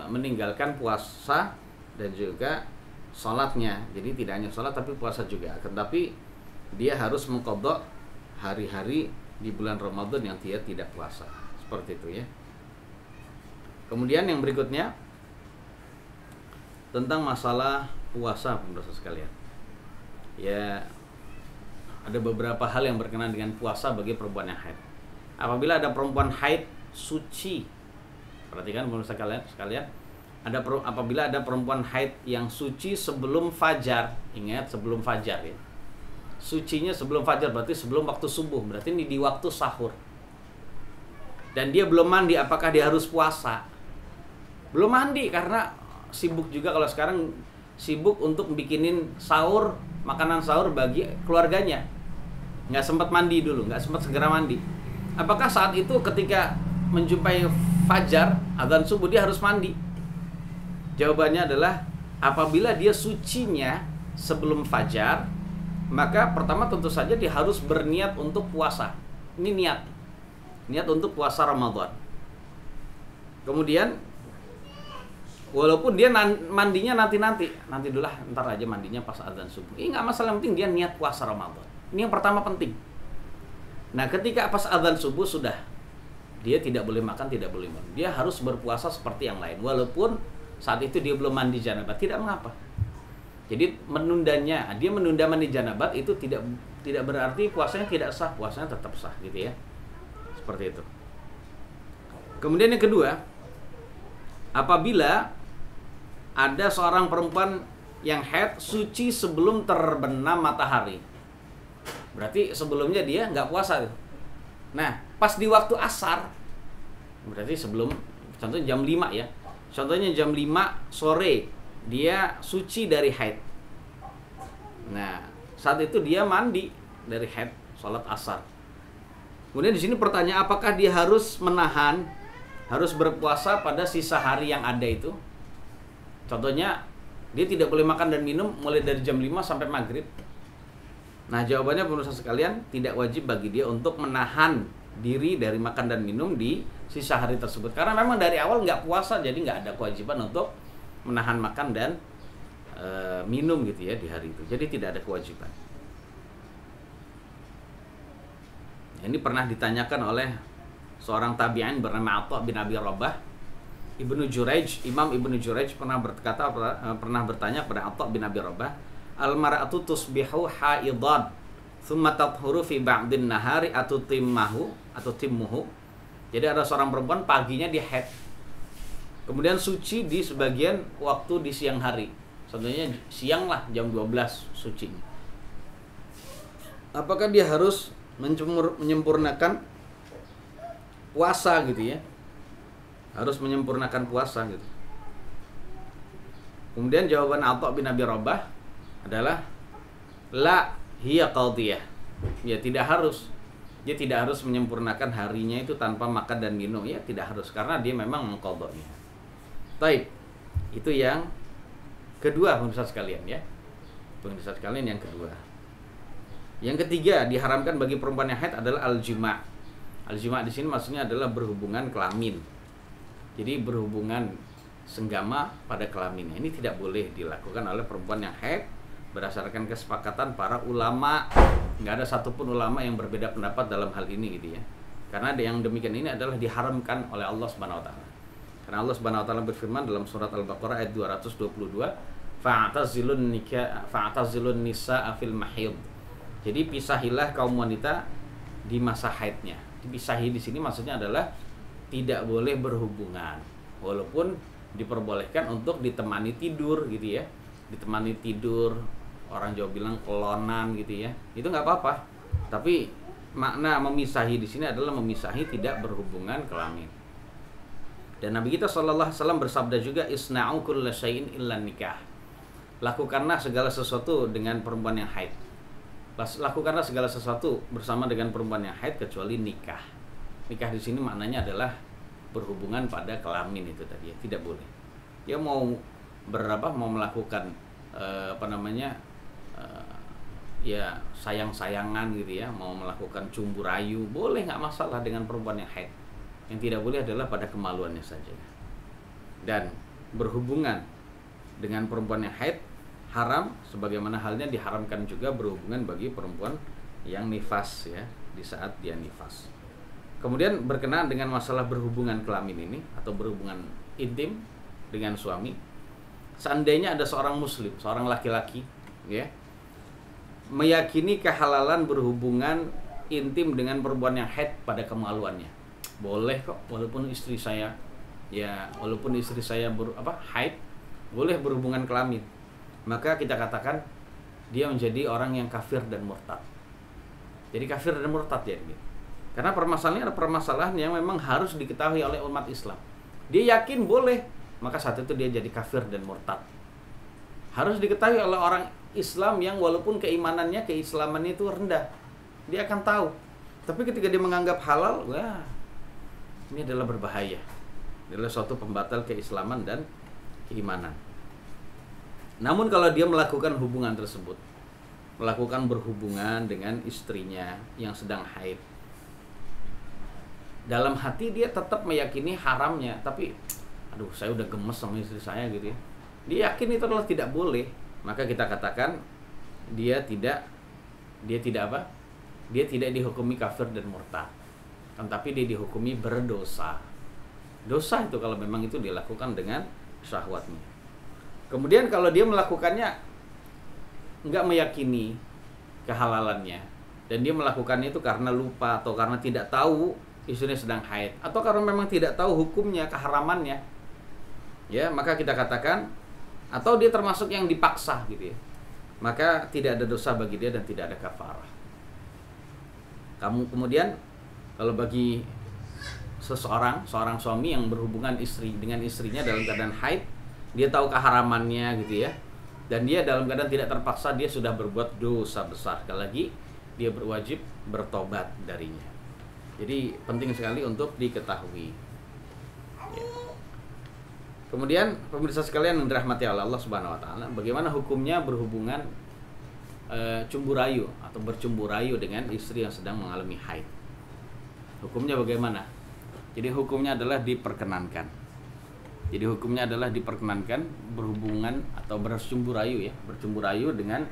meninggalkan puasa dan juga sholatnya. Jadi tidak hanya sholat tapi puasa juga. Tetapi dia harus mengqadha hari-hari di bulan Ramadan yang dia tidak puasa. Seperti itu ya. Kemudian yang berikutnya tentang masalah puasa, pemirsa sekalian. Ya, ada beberapa hal yang berkenaan dengan puasa bagi perempuan yang haid. Apabila ada perempuan haid suci, perhatikan pemirsa sekalian, apabila ada perempuan haid yang suci sebelum fajar, ingat sebelum fajar ya. Sucinya sebelum fajar berarti sebelum waktu subuh, berarti ini di waktu sahur. Dan dia belum mandi, apakah dia harus puasa? Belum mandi karena sibuk juga, kalau sekarang sibuk untuk bikinin sahur, makanan sahur bagi keluarganya. Nggak sempat mandi dulu, nggak sempat segera mandi. Apakah saat itu ketika menjumpai fajar, azan subuh, dia harus mandi? Jawabannya adalah apabila dia sucinya sebelum fajar, maka pertama tentu saja dia harus berniat untuk puasa. Ini niat untuk puasa Ramadan. Kemudian walaupun dia mandinya nanti dulu lah, ntar aja mandinya pas azan subuh. Ini nggak masalah, yang penting dia niat puasa Ramadan. Ini yang pertama penting. Nah, ketika pas azan subuh sudah dia tidak boleh makan, tidak boleh minum. Dia harus berpuasa seperti yang lain, walaupun saat itu dia belum mandi janabat, tidak mengapa. Jadi dia menunda mandi janabat itu tidak berarti puasanya tidak sah, puasanya tetap sah gitu ya. Seperti itu. Kemudian yang kedua, apabila ada seorang perempuan yang haid suci sebelum terbenam matahari, berarti sebelumnya dia nggak puasa. Nah, pas di waktu asar, berarti sebelum, contohnya jam 5 ya. Contohnya jam 5 sore dia suci dari haid. Nah, saat itu dia mandi dari haid, sholat asar. Kemudian di sini pertanyaan, apakah dia harus menahan, harus berpuasa pada sisa hari yang ada itu? Contohnya, dia tidak boleh makan dan minum mulai dari jam 5 sampai maghrib. Nah, jawabannya pemirsa sekalian, tidak wajib bagi dia untuk menahan diri dari makan dan minum di sisa hari tersebut. Karena memang dari awal nggak puasa, jadi nggak ada kewajiban untuk menahan makan dan minum gitu ya di hari itu. Jadi tidak ada kewajiban. Ini pernah ditanyakan oleh seorang tabi'in bernama Atha bin Abi Rabah. Imam Ibnu Jurayj pernah bertanya kepada Atha bin Abi Rabah, al-mar'atu tusbihu haidan thumma tathuru fi ba'din nahari timmuhu. Jadi ada seorang perempuan paginya dia haid, kemudian suci di sebagian waktu di siang hari. Contohnya siang lah, jam 12 suci. Apakah dia harus menyempurnakan puasa gitu ya? Harus menyempurnakan puasa gitu. Kemudian jawaban Atha bin Abi Rabah adalah la hiya qadiyah. Ya, tidak harus. Dia tidak harus menyempurnakan harinya itu tanpa makan dan minum. Ya, tidak harus, karena dia memang mengqadanya. Baik. Itu yang kedua, pemirsa sekalian ya. Pemirsa sekalian yang kedua. Yang ketiga, diharamkan bagi perempuan yang haid adalah al-jima'. Al-jima' di sini maksudnya adalah berhubungan kelamin. Jadi berhubungan senggama pada kelaminnya. Ini tidak boleh dilakukan oleh perempuan yang haid berdasarkan kesepakatan para ulama. Nggak ada satupun ulama yang berbeda pendapat dalam hal ini gitu ya. Karena yang demikian ini adalah diharamkan oleh Allah Subhanahu wa taala. Karena Allah Subhanahu wa taala berfirman dalam surat Al-Baqarah ayat 222, fa'tazilun nisaa fil mahid. Jadi pisahilah kaum wanita di masa haidnya. Dipisahi di sini maksudnya adalah tidak boleh berhubungan, walaupun diperbolehkan untuk ditemani tidur gitu ya. Ditemani tidur, orang Jawa bilang kelonan gitu ya. Itu nggak apa-apa. Tapi makna memisahi di sini adalah memisahi tidak berhubungan kelamin. Dan Nabi kita sallallahu alaihi wasallam bersabda juga, isna'u kulla syai'in illa nikah. Lakukanlah segala sesuatu dengan perempuan yang haid. Lakukanlah segala sesuatu bersama dengan perempuan yang haid kecuali nikah. Nikah di sini maknanya adalah berhubungan pada kelamin itu tadi ya, tidak boleh. Dia mau melakukan ya sayang-sayangan gitu ya, mau melakukan cumbu rayu, boleh, nggak masalah dengan perempuan yang haid. Yang tidak boleh adalah pada kemaluannya saja. Dan berhubungan dengan perempuan yang haid haram, sebagaimana halnya diharamkan juga berhubungan bagi perempuan yang nifas ya, di saat dia nifas. Kemudian berkenaan dengan masalah berhubungan kelamin ini atau berhubungan intim dengan suami, seandainya ada seorang muslim, seorang laki-laki ya, meyakini kehalalan berhubungan intim dengan perempuan yang haid pada kemaluannya, boleh kok, walaupun istri saya haid, boleh berhubungan kelamin, maka kita katakan dia menjadi orang yang kafir dan murtad. Jadi kafir dan murtad ya gitu. Karena permasalahannya adalah permasalahan yang memang harus diketahui oleh umat Islam. Dia yakin boleh, maka saat itu dia jadi kafir dan murtad. Harus diketahui oleh orang Islam yang walaupun keimanannya, keislamannya itu rendah, dia akan tahu. Tapi ketika dia menganggap halal, wah, ini adalah berbahaya. Ini adalah suatu pembatal keislaman dan keimanan. Namun kalau dia melakukan hubungan tersebut, melakukan berhubungan dengan istrinya yang sedang haid, dalam hati dia tetap meyakini haramnya, tapi aduh saya udah gemes sama istri saya gitu ya, dia yakin itu adalah tidak boleh, maka kita katakan dia tidak dihukumi kafir dan murtad. tapi dia dihukumi berdosa. Dosa itu kalau memang itu dilakukan dengan syahwatnya. Kemudian kalau dia melakukannya nggak meyakini kehalalannya, dan dia melakukannya itu karena lupa atau karena tidak tahu istrinya sedang haid, atau karena memang tidak tahu hukumnya, keharamannya, ya, maka kita katakan, atau dia termasuk yang dipaksa gitu ya, maka tidak ada dosa bagi dia dan tidak ada kafarah. Kemudian kalau bagi seorang suami yang berhubungan dengan istrinya dalam keadaan haid, dia tahu keharamannya gitu ya, dan dia dalam keadaan tidak terpaksa, dia sudah berbuat dosa besar. Sekali lagi, dia berwajib bertobat darinya. Jadi penting sekali untuk diketahui ya. Kemudian pemirsa sekalian yang dirahmati Allah Subhanahu wa taala, bagaimana hukumnya berhubungan cumbu rayu atau bercumbu rayu dengan istri yang sedang mengalami haid? Hukumnya bagaimana? Jadi hukumnya adalah diperkenankan. Jadi hukumnya adalah diperkenankan berhubungan atau bercumbu rayu ya, bercumbu rayu dengan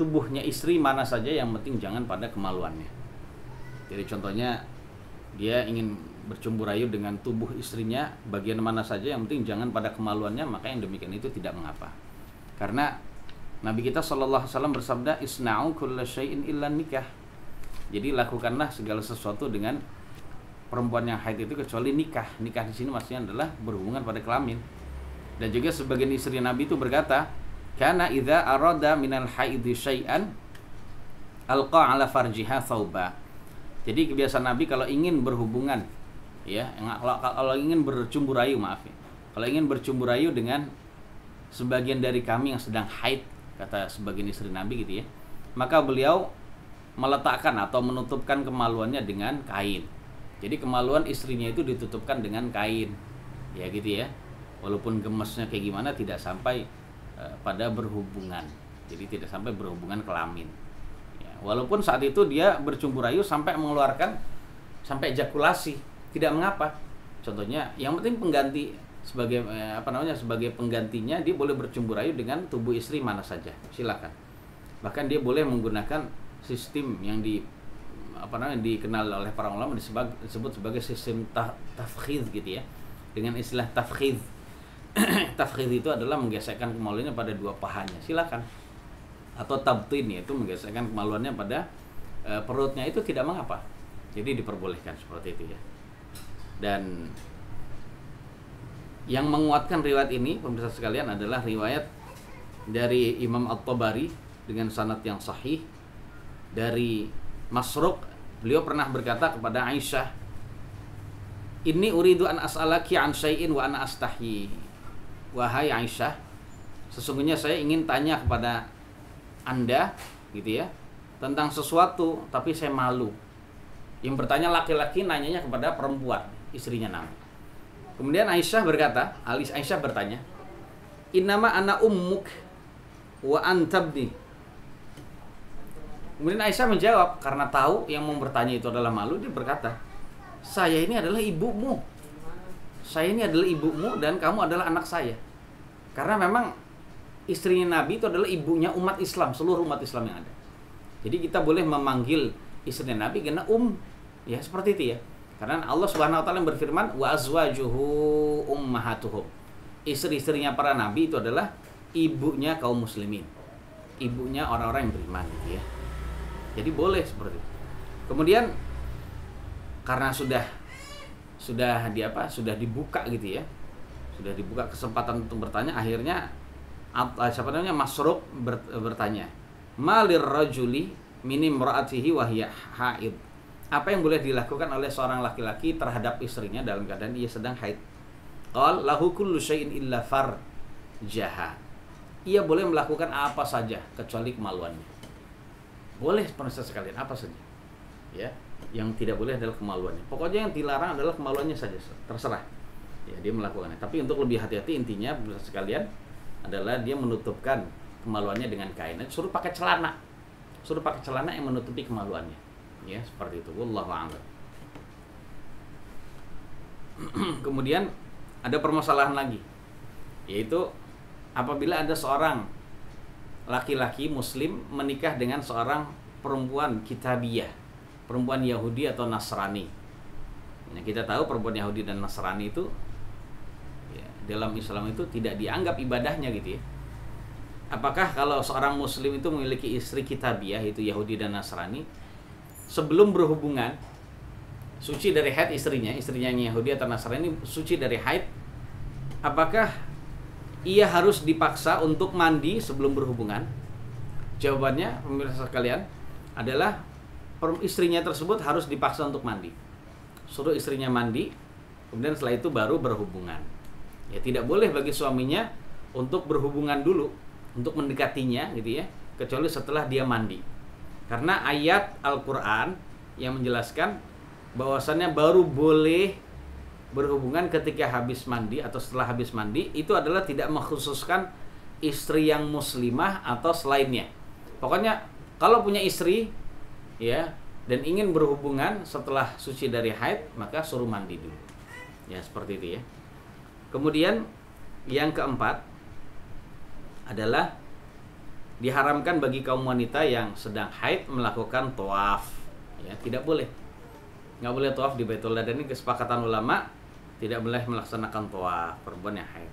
tubuhnya istri mana saja, yang penting jangan pada kemaluannya. Jadi contohnya dia ingin bercumbu rayu dengan tubuh istrinya bagian mana saja, yang penting jangan pada kemaluannya, maka yang demikian itu tidak mengapa. Karena Nabi kita SAW bersabda, isna'u kulla syai'in illa nikah. Jadi lakukanlah segala sesuatu dengan perempuan yang haid itu kecuali nikah. Nikah di sini maksudnya adalah berhubungan pada kelamin. Dan juga sebagian istri Nabi itu berkata, kana idza arada minal haidi syai'an alqa ala farjiha thawba. Jadi kebiasaan Nabi kalau ingin berhubungan ya, kalau ingin bercumbu rayu, maaf ya, kalau ingin bercumbu rayu dengan sebagian dari kami yang sedang haid, kata sebagian istri Nabi gitu ya, maka beliau meletakkan atau menutupkan kemaluannya dengan kain. Jadi kemaluan istrinya itu ditutupkan dengan kain ya gitu ya, walaupun gemesnya kayak gimana tidak sampai pada berhubungan, jadi tidak sampai berhubungan kelamin ya, walaupun saat itu dia bercumbu rayu sampai mengeluarkan sampai ejakulasi, tidak mengapa. Contohnya yang penting pengganti sebagai sebagai penggantinya dia boleh bercumbu rayu dengan tubuh istri mana saja, silakan. Bahkan dia boleh menggunakan sistem yang dikenal oleh para ulama disebut sebagai sistem tafkhidh gitu ya, dengan istilah tafkhidh. Tafkhidh itu adalah menggesekkan kemaluannya pada dua pahanya, silakan. Atau tabtin, yaitu menggesekkan kemaluannya pada perutnya, itu tidak mengapa. Jadi diperbolehkan seperti itu ya. Dan yang menguatkan riwayat ini pemirsa sekalian adalah riwayat dari Imam At-Tabari dengan sanad yang sahih dari Masruq. Beliau pernah berkata kepada Aisyah, inni uridu an as'alaki an syai'in wa ana astahyi. Wahai Aisyah, sesungguhnya saya ingin tanya kepada Anda gitu ya, tentang sesuatu tapi saya malu. Yang bertanya laki-laki nanyanya kepada perempuan, istrinya Nabi. Kemudian Aisyah bertanya, innama ana ummuk wa antabni. Kemudian Aisyah menjawab, karena tahu yang mau bertanya itu adalah malu, dia berkata, saya ini adalah ibumu. Saya ini adalah ibumu dan kamu adalah anak saya. Karena memang istrinya Nabi itu adalah ibunya umat Islam, seluruh umat Islam yang ada. Jadi kita boleh memanggil istrinya Nabi karena ya seperti itu ya. Karena Allah Subhanahu wa taala berfirman, wa azwajuhu ummahatuhum. Istri-istrinya para nabi itu adalah ibunya kaum muslimin. Ibunya orang-orang yang beriman gitu ya. Jadi boleh seperti itu. Kemudian karena sudah dibuka gitu ya, sudah dibuka kesempatan untuk bertanya, akhirnya Masruq bertanya, malir rajuli min imraatihi wa hiya haid. Apa yang boleh dilakukan oleh seorang laki-laki terhadap istrinya dalam keadaan ia sedang haid? Qal lahu kullu syai'in illa farjaha. Ia boleh melakukan apa saja kecuali kemaluannya. Boleh pemirsa sekalian, apa saja. Ya, yang tidak boleh adalah kemaluannya. Pokoknya yang dilarang adalah kemaluannya saja, terserah. Ya, dia melakukannya. Tapi untuk lebih hati-hati, intinya pemirsa sekalian adalah dia menutupkan kemaluannya dengan kain. Suruh pakai celana. Suruh pakai celana yang menutupi kemaluannya. Ya, seperti itu. Wallahu a'lam. Kemudian ada permasalahan lagi, yaitu apabila ada seorang laki-laki muslim menikah dengan seorang perempuan kitabiyah, perempuan Yahudi atau Nasrani. Nah, kita tahu perempuan Yahudi dan Nasrani itu ya, dalam Islam itu tidak dianggap ibadahnya gitu ya. Apakah kalau seorang muslim itu memiliki istri kitabiah, itu Yahudi dan Nasrani, sebelum berhubungan suci dari haid istrinya yang Yahudi atau Nasrani suci dari haid, apakah ia harus dipaksa untuk mandi sebelum berhubungan? Jawabannya, pemirsa sekalian, adalah istrinya tersebut harus dipaksa untuk mandi. Suruh istrinya mandi, kemudian setelah itu baru berhubungan. Ya, tidak boleh bagi suaminya untuk berhubungan dulu, untuk mendekatinya gitu ya, kecuali setelah dia mandi. Karena ayat Al-Qur'an yang menjelaskan bahwasannya baru boleh berhubungan ketika habis mandi atau setelah habis mandi, itu adalah tidak mengkhususkan istri yang muslimah atau selainnya. Pokoknya kalau punya istri ya dan ingin berhubungan setelah suci dari haid, maka suruh mandi dulu. Ya, seperti itu ya. Kemudian yang keempat adalah diharamkan bagi kaum wanita yang sedang haid melakukan tawaf. Ya, tidak boleh. Nggak boleh tawaf di Baitullah, dan ini kesepakatan ulama, tidak boleh melaksanakan tawaf perempuan yang haid.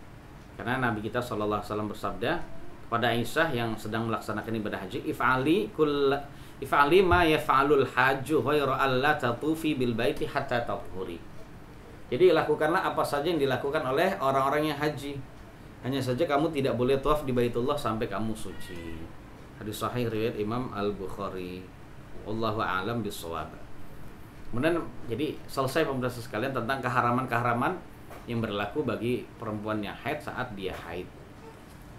Karena Nabi kita SAW bersabda kepada Aisyah yang sedang melaksanakan ibadah haji, if'ali ma yaf'alul hajju ghairu alla tatufi bil baiti hatta tathuri. Jadi lakukanlah apa saja yang dilakukan oleh orang-orang yang haji. Hanya saja kamu tidak boleh tawaf di Baitullah sampai kamu suci. Hadis sahih riwayat Imam Al-Bukhari. Wallahu a'lam bishawab. Kemudian jadi selesai pemirsa sekalian tentang keharaman-keharaman yang berlaku bagi perempuan yang haid saat dia haid.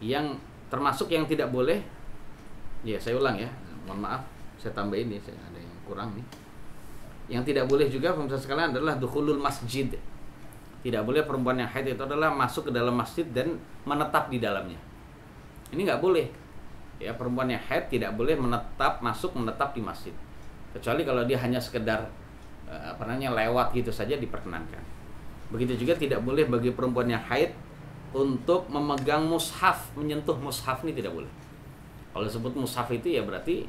Yang termasuk yang tidak boleh, ya saya ulang ya, mohon maaf, saya tambahin nih, saya ada yang kurang nih. Yang tidak boleh juga pemirsa sekalian adalah dukhulul masjid. Tidak boleh perempuan yang haid itu adalah masuk ke dalam masjid dan menetap di dalamnya. Ini nggak boleh. Ya, perempuan yang haid tidak boleh menetap di masjid. Kecuali kalau dia hanya sekedar lewat gitu saja diperkenankan. Begitu juga tidak boleh bagi perempuan yang haid untuk memegang mushaf, menyentuh mushaf, ini tidak boleh. Kalau disebut mushaf itu ya berarti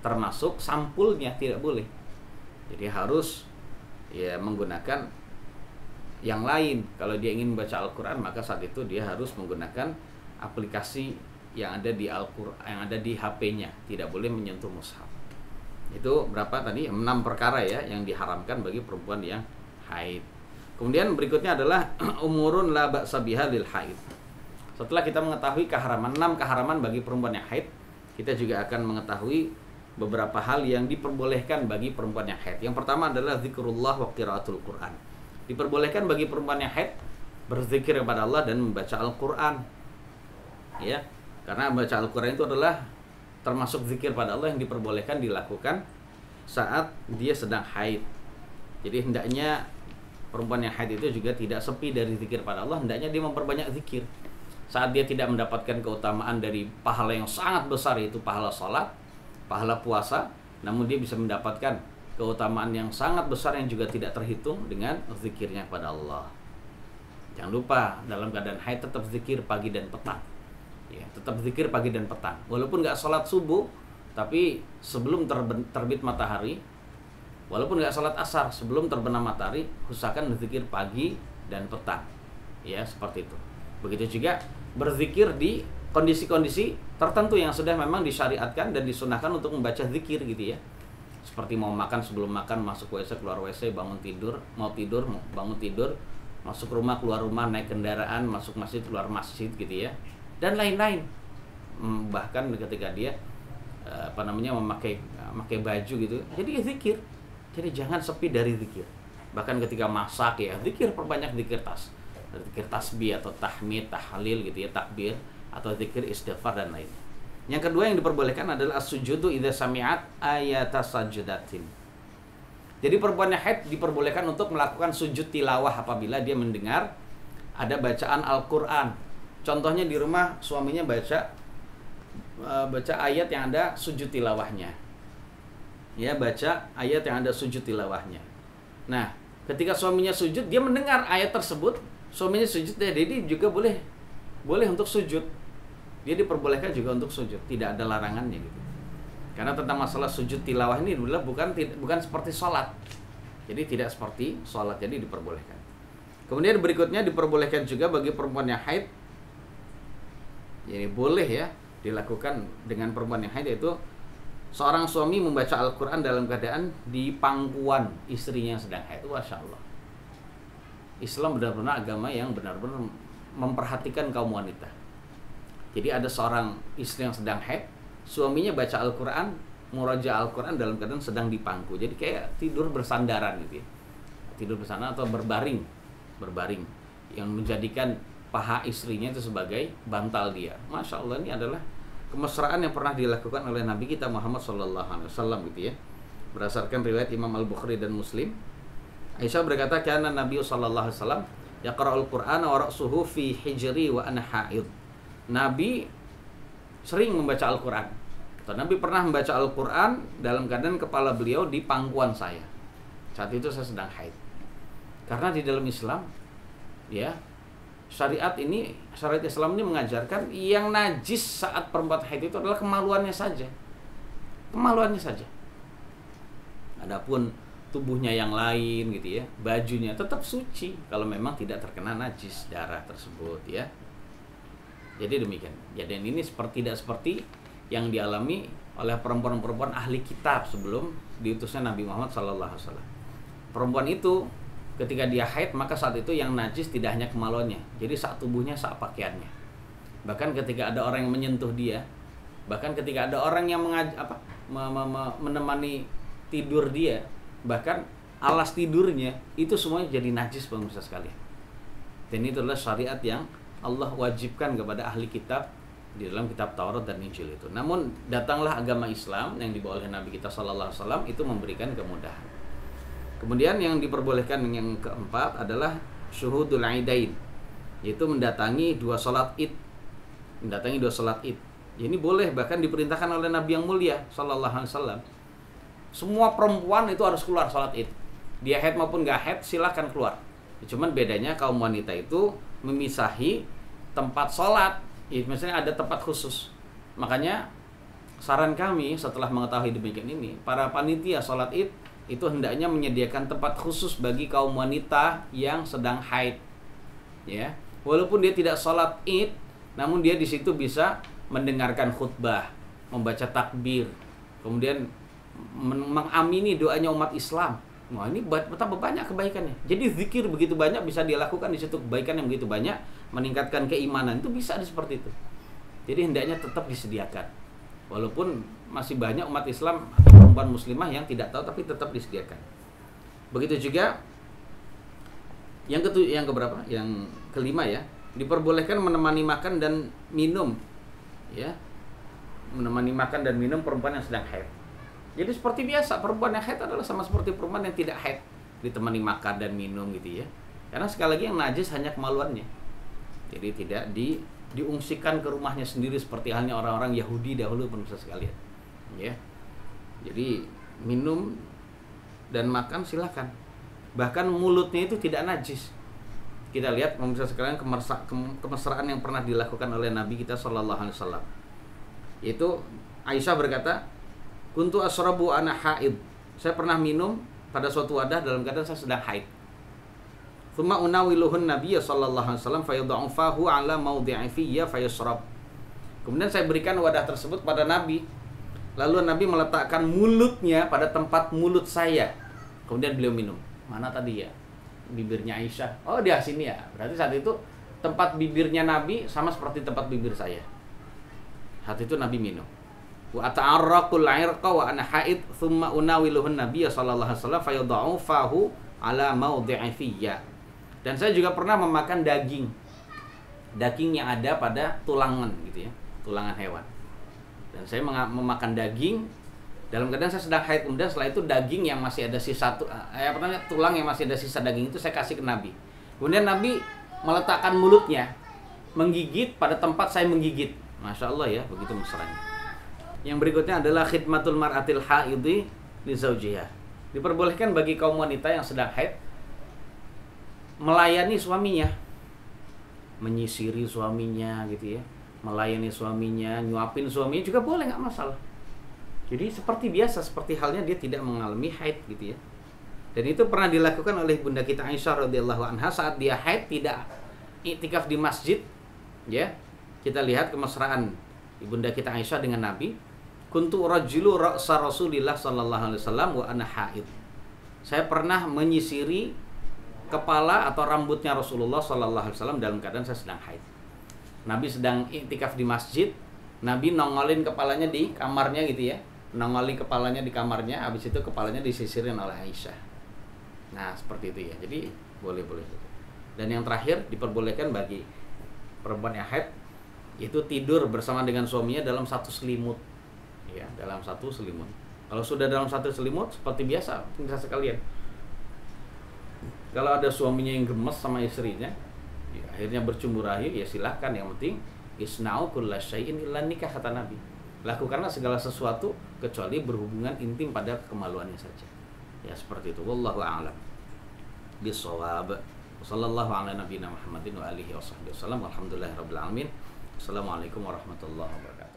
termasuk sampulnya, tidak boleh. Jadi harus ya menggunakan yang lain. Kalau dia ingin membaca Al-Quran, maka saat itu dia harus menggunakan aplikasi yang ada di Al-Quran, yang ada di HP-nya. Tidak boleh menyentuh mushaf. Itu berapa tadi? 6 perkara ya yang diharamkan bagi perempuan yang haid. Kemudian berikutnya adalah umurun la ba'sa biha lil haid. Setelah kita mengetahui keharaman, 6 keharaman bagi perempuan yang haid, kita juga akan mengetahui beberapa hal yang diperbolehkan bagi perempuan yang haid. Yang pertama adalah zikrullah wa qiraatul Quran. Diperbolehkan bagi perempuan yang haid berzikir kepada Allah dan membaca Al-Quran. Ya, karena membaca Al-Quran itu adalah termasuk zikir pada Allah yang diperbolehkan dilakukan saat dia sedang haid. Jadi hendaknya perempuan yang haid itu juga tidak sepi dari zikir pada Allah, hendaknya dia memperbanyak zikir. Saat dia tidak mendapatkan keutamaan dari pahala yang sangat besar, yaitu pahala salat, pahala puasa, namun dia bisa mendapatkan keutamaan yang sangat besar yang juga tidak terhitung dengan zikirnya kepada Allah. Jangan lupa dalam keadaan haid tetap zikir pagi dan petang. Ya, tetap zikir pagi dan petang. Walaupun nggak sholat subuh, tapi sebelum terbit matahari, walaupun nggak sholat asar, sebelum terbenam matahari, usahakan berzikir pagi dan petang. Ya, seperti itu. Begitu juga berzikir di kondisi-kondisi tertentu yang sudah memang disyariatkan dan disunahkan untuk membaca zikir gitu ya. Seperti mau makan, sebelum makan, masuk WC, keluar WC, bangun tidur, mau tidur, bangun tidur, masuk rumah, keluar rumah, naik kendaraan, masuk masjid, keluar masjid gitu ya, dan lain-lain. Bahkan ketika dia memakai baju gitu, jadi ya zikir. Jadi jangan sepi dari zikir. Bahkan ketika masak ya zikir, perbanyak zikir tasbih atau tahmid, tahlil gitu ya, takbir atau zikir istighfar dan lain. Yang kedua yang diperbolehkan adalah as-sujudu idza sami'at ayata sajdatin. Jadi perempuan yang haid diperbolehkan untuk melakukan sujud tilawah apabila dia mendengar ada bacaan Al-Qur'an. Contohnya di rumah suaminya baca ayat yang ada sujud tilawahnya. Ya, baca ayat yang ada sujud tilawahnya. Nah, ketika suaminya sujud, dia mendengar ayat tersebut, suaminya sujud, jadi juga boleh untuk sujud. Dia diperbolehkan juga untuk sujud, tidak ada larangannya gitu. Karena tentang masalah sujud tilawah ini adalah bukan seperti sholat. Jadi tidak seperti sholat, jadi diperbolehkan. Kemudian berikutnya diperbolehkan juga bagi perempuan yang haid. Jadi boleh ya dilakukan dengan perempuan yang haid, yaitu seorang suami membaca Al-Quran dalam keadaan di pangkuan istrinya yang sedang haid. Masya Allah. Islam benar-benar agama yang benar-benar memperhatikan kaum wanita. Jadi ada seorang istri yang sedang haid, suaminya baca Al-Quran, muraja Al-Quran dalam keadaan sedang di pangku. Jadi kayak tidur bersandaran gitu ya. Tidur bersandaran atau berbaring, yang menjadikan paha istrinya itu sebagai bantal dia. Masya Allah, ini adalah kemesraan yang pernah dilakukan oleh Nabi kita Muhammad SAW gitu ya. Berdasarkan riwayat Imam Al-Bukhari dan Muslim, Aisyah berkata, "Kana Nabi SAW yaqra'ul Qur'ana wa ra'suhu fi hijri wa ana haid." Nabi sering membaca Al-Quran. Nabi pernah membaca Al-Quran dalam keadaan kepala beliau di pangkuan saya. Saat itu saya sedang haid. Karena di dalam Islam, ya, syariat Islam ini mengajarkan yang najis saat perempuan haid itu adalah kemaluannya saja. Kemaluannya saja. Adapun tubuhnya yang lain gitu ya, bajunya tetap suci kalau memang tidak terkena najis darah tersebut ya. Jadi demikian. Jadi ini tidak seperti yang dialami oleh perempuan-perempuan ahli kitab sebelum diutusnya Nabi Muhammad SAW. Perempuan itu ketika dia haid, maka saat itu yang najis tidak hanya kemaluannya, jadi saat tubuhnya, saat pakaiannya. Bahkan ketika ada orang yang menyentuh dia, bahkan ketika ada orang yang menemani tidur dia, bahkan alas tidurnya, itu semuanya jadi najis pemirsa sekalian. Dan itu adalah syariat yang Allah wajibkan kepada ahli kitab di dalam kitab Taurat dan Injil itu. Namun datanglah agama Islam yang dibawa oleh Nabi kita SAW, itu memberikan kemudahan. Kemudian yang diperbolehkan yang keempat adalah syuhudul aidain, yaitu mendatangi dua salat id. Mendatangi dua salat id. Ini boleh, bahkan diperintahkan oleh Nabi yang mulia SAW. Semua perempuan itu harus keluar salat id. Dia haid maupun gak haid silakan keluar. Cuman bedanya kaum wanita itu memisahi tempat salat. Misalnya ada tempat khusus. Makanya saran kami setelah mengetahui demikian ini, para panitia salat id itu hendaknya menyediakan tempat khusus bagi kaum wanita yang sedang haid, ya. Walaupun dia tidak sholat id, namun dia di situ bisa mendengarkan khutbah, membaca takbir, kemudian mengamini doanya umat Islam. Wah, ini betapa banyak kebaikannya. Jadi zikir begitu banyak bisa dilakukan di situ, kebaikan yang begitu banyak, meningkatkan keimanan itu bisa seperti itu. Jadi hendaknya tetap disediakan. Walaupun masih banyak umat Islam atau perempuan muslimah yang tidak tahu, tapi tetap disediakan. Begitu juga yang keberapa? Yang kelima ya, diperbolehkan menemani makan dan minum, ya, menemani makan dan minum perempuan yang sedang haid. Jadi seperti biasa, perempuan yang haid adalah sama seperti perempuan yang tidak haid, ditemani makan dan minum gitu ya. Karena sekali lagi yang najis hanya kemaluannya. Jadi tidak diungsikan ke rumahnya sendiri seperti halnya orang-orang Yahudi dahulu pemirsa sekalian. Ya. Jadi minum dan makan silakan. Bahkan mulutnya itu tidak najis. Kita lihat pemirsa sekalian kemesraan yang pernah dilakukan oleh Nabi kita SAW. Yaitu Aisyah berkata, "Kuntu asrabu ana haid." Saya pernah minum pada suatu wadah dalam keadaan saya sedang haid. Tsumma unawiluhun Nabiy sallallahu alaihi wasallam fayad'u fahu ala mawdi'i fiyya fayashrab. Kemudian saya berikan wadah tersebut pada Nabi. Lalu Nabi meletakkan mulutnya pada tempat mulut saya. Kemudian beliau minum. Mana tadi ya? Bibirnya Aisyah. Oh, di sini ya. Berarti saat itu tempat bibirnya Nabi sama seperti tempat bibir saya. Saat itu Nabi minum. Wa ata'arraqul 'irqa wa ana haid tsumma unawiluhun Nabiy sallallahu alaihi wasallam fayad'u fahu ala mawdi'i fiyya. Dan saya juga pernah memakan daging yang ada pada tulangan gitu ya, tulangan hewan. Dan saya memakan daging dalam keadaan saya sedang haid. Kemudian setelah itu daging yang masih ada sisa tulang yang masih ada sisa daging itu saya kasih ke Nabi. Kemudian Nabi meletakkan mulutnya menggigit pada tempat saya menggigit. Masya Allah ya, begitu mesranya. Yang berikutnya adalah khidmatul mar'atil haidhi li zawjiha. Diperbolehkan bagi kaum wanita yang sedang haid melayani suaminya, menyisiri suaminya gitu ya, melayani suaminya, nyuapin suaminya juga boleh, nggak masalah. Jadi seperti biasa, seperti halnya dia tidak mengalami haid gitu ya. Dan itu pernah dilakukan oleh Bunda kita Aisyah radhiyallahu anha saat dia haid tidak iktikaf di masjid, ya. Kita lihat kemesraan Ibunda kita Aisyah dengan Nabi. Kuntu rajulu ra'sa Rasulillah sallallahu alaihi wasallam wa ana haid. Saya pernah menyisiri kepala atau rambutnya Rasulullah sallallahu alaihi wasallam dalam keadaan saya sedang haid. Nabi sedang iktikaf di masjid, Nabi nongolin kepalanya di kamarnya gitu ya. Nongolin kepalanya di kamarnya, habis itu kepalanya disisirin oleh Aisyah. Nah, seperti itu ya. Jadi boleh-boleh. Dan yang terakhir diperbolehkan bagi perempuan yang haid itu tidur bersama dengan suaminya dalam satu selimut. Ya, dalam satu selimut. Kalau sudah dalam satu selimut seperti biasa, pemirsa sekalian. Kalau ada suaminya yang gemes sama istrinya, ya, akhirnya bercumbu rahim, ya silahkan. Yang penting isna'u kulla syai'in illa nikah, kata Nabi. Lakukanlah segala sesuatu kecuali berhubungan intim pada kemaluannya saja. Ya, seperti itu. Wallahu a'lam bishawab. Wassallallahu ala nabiyina Muhammadin wa alihi washabbihi wasallam. Walhamdulillahirabbil alamin. Assalamualaikum warahmatullahi wabarakatuh.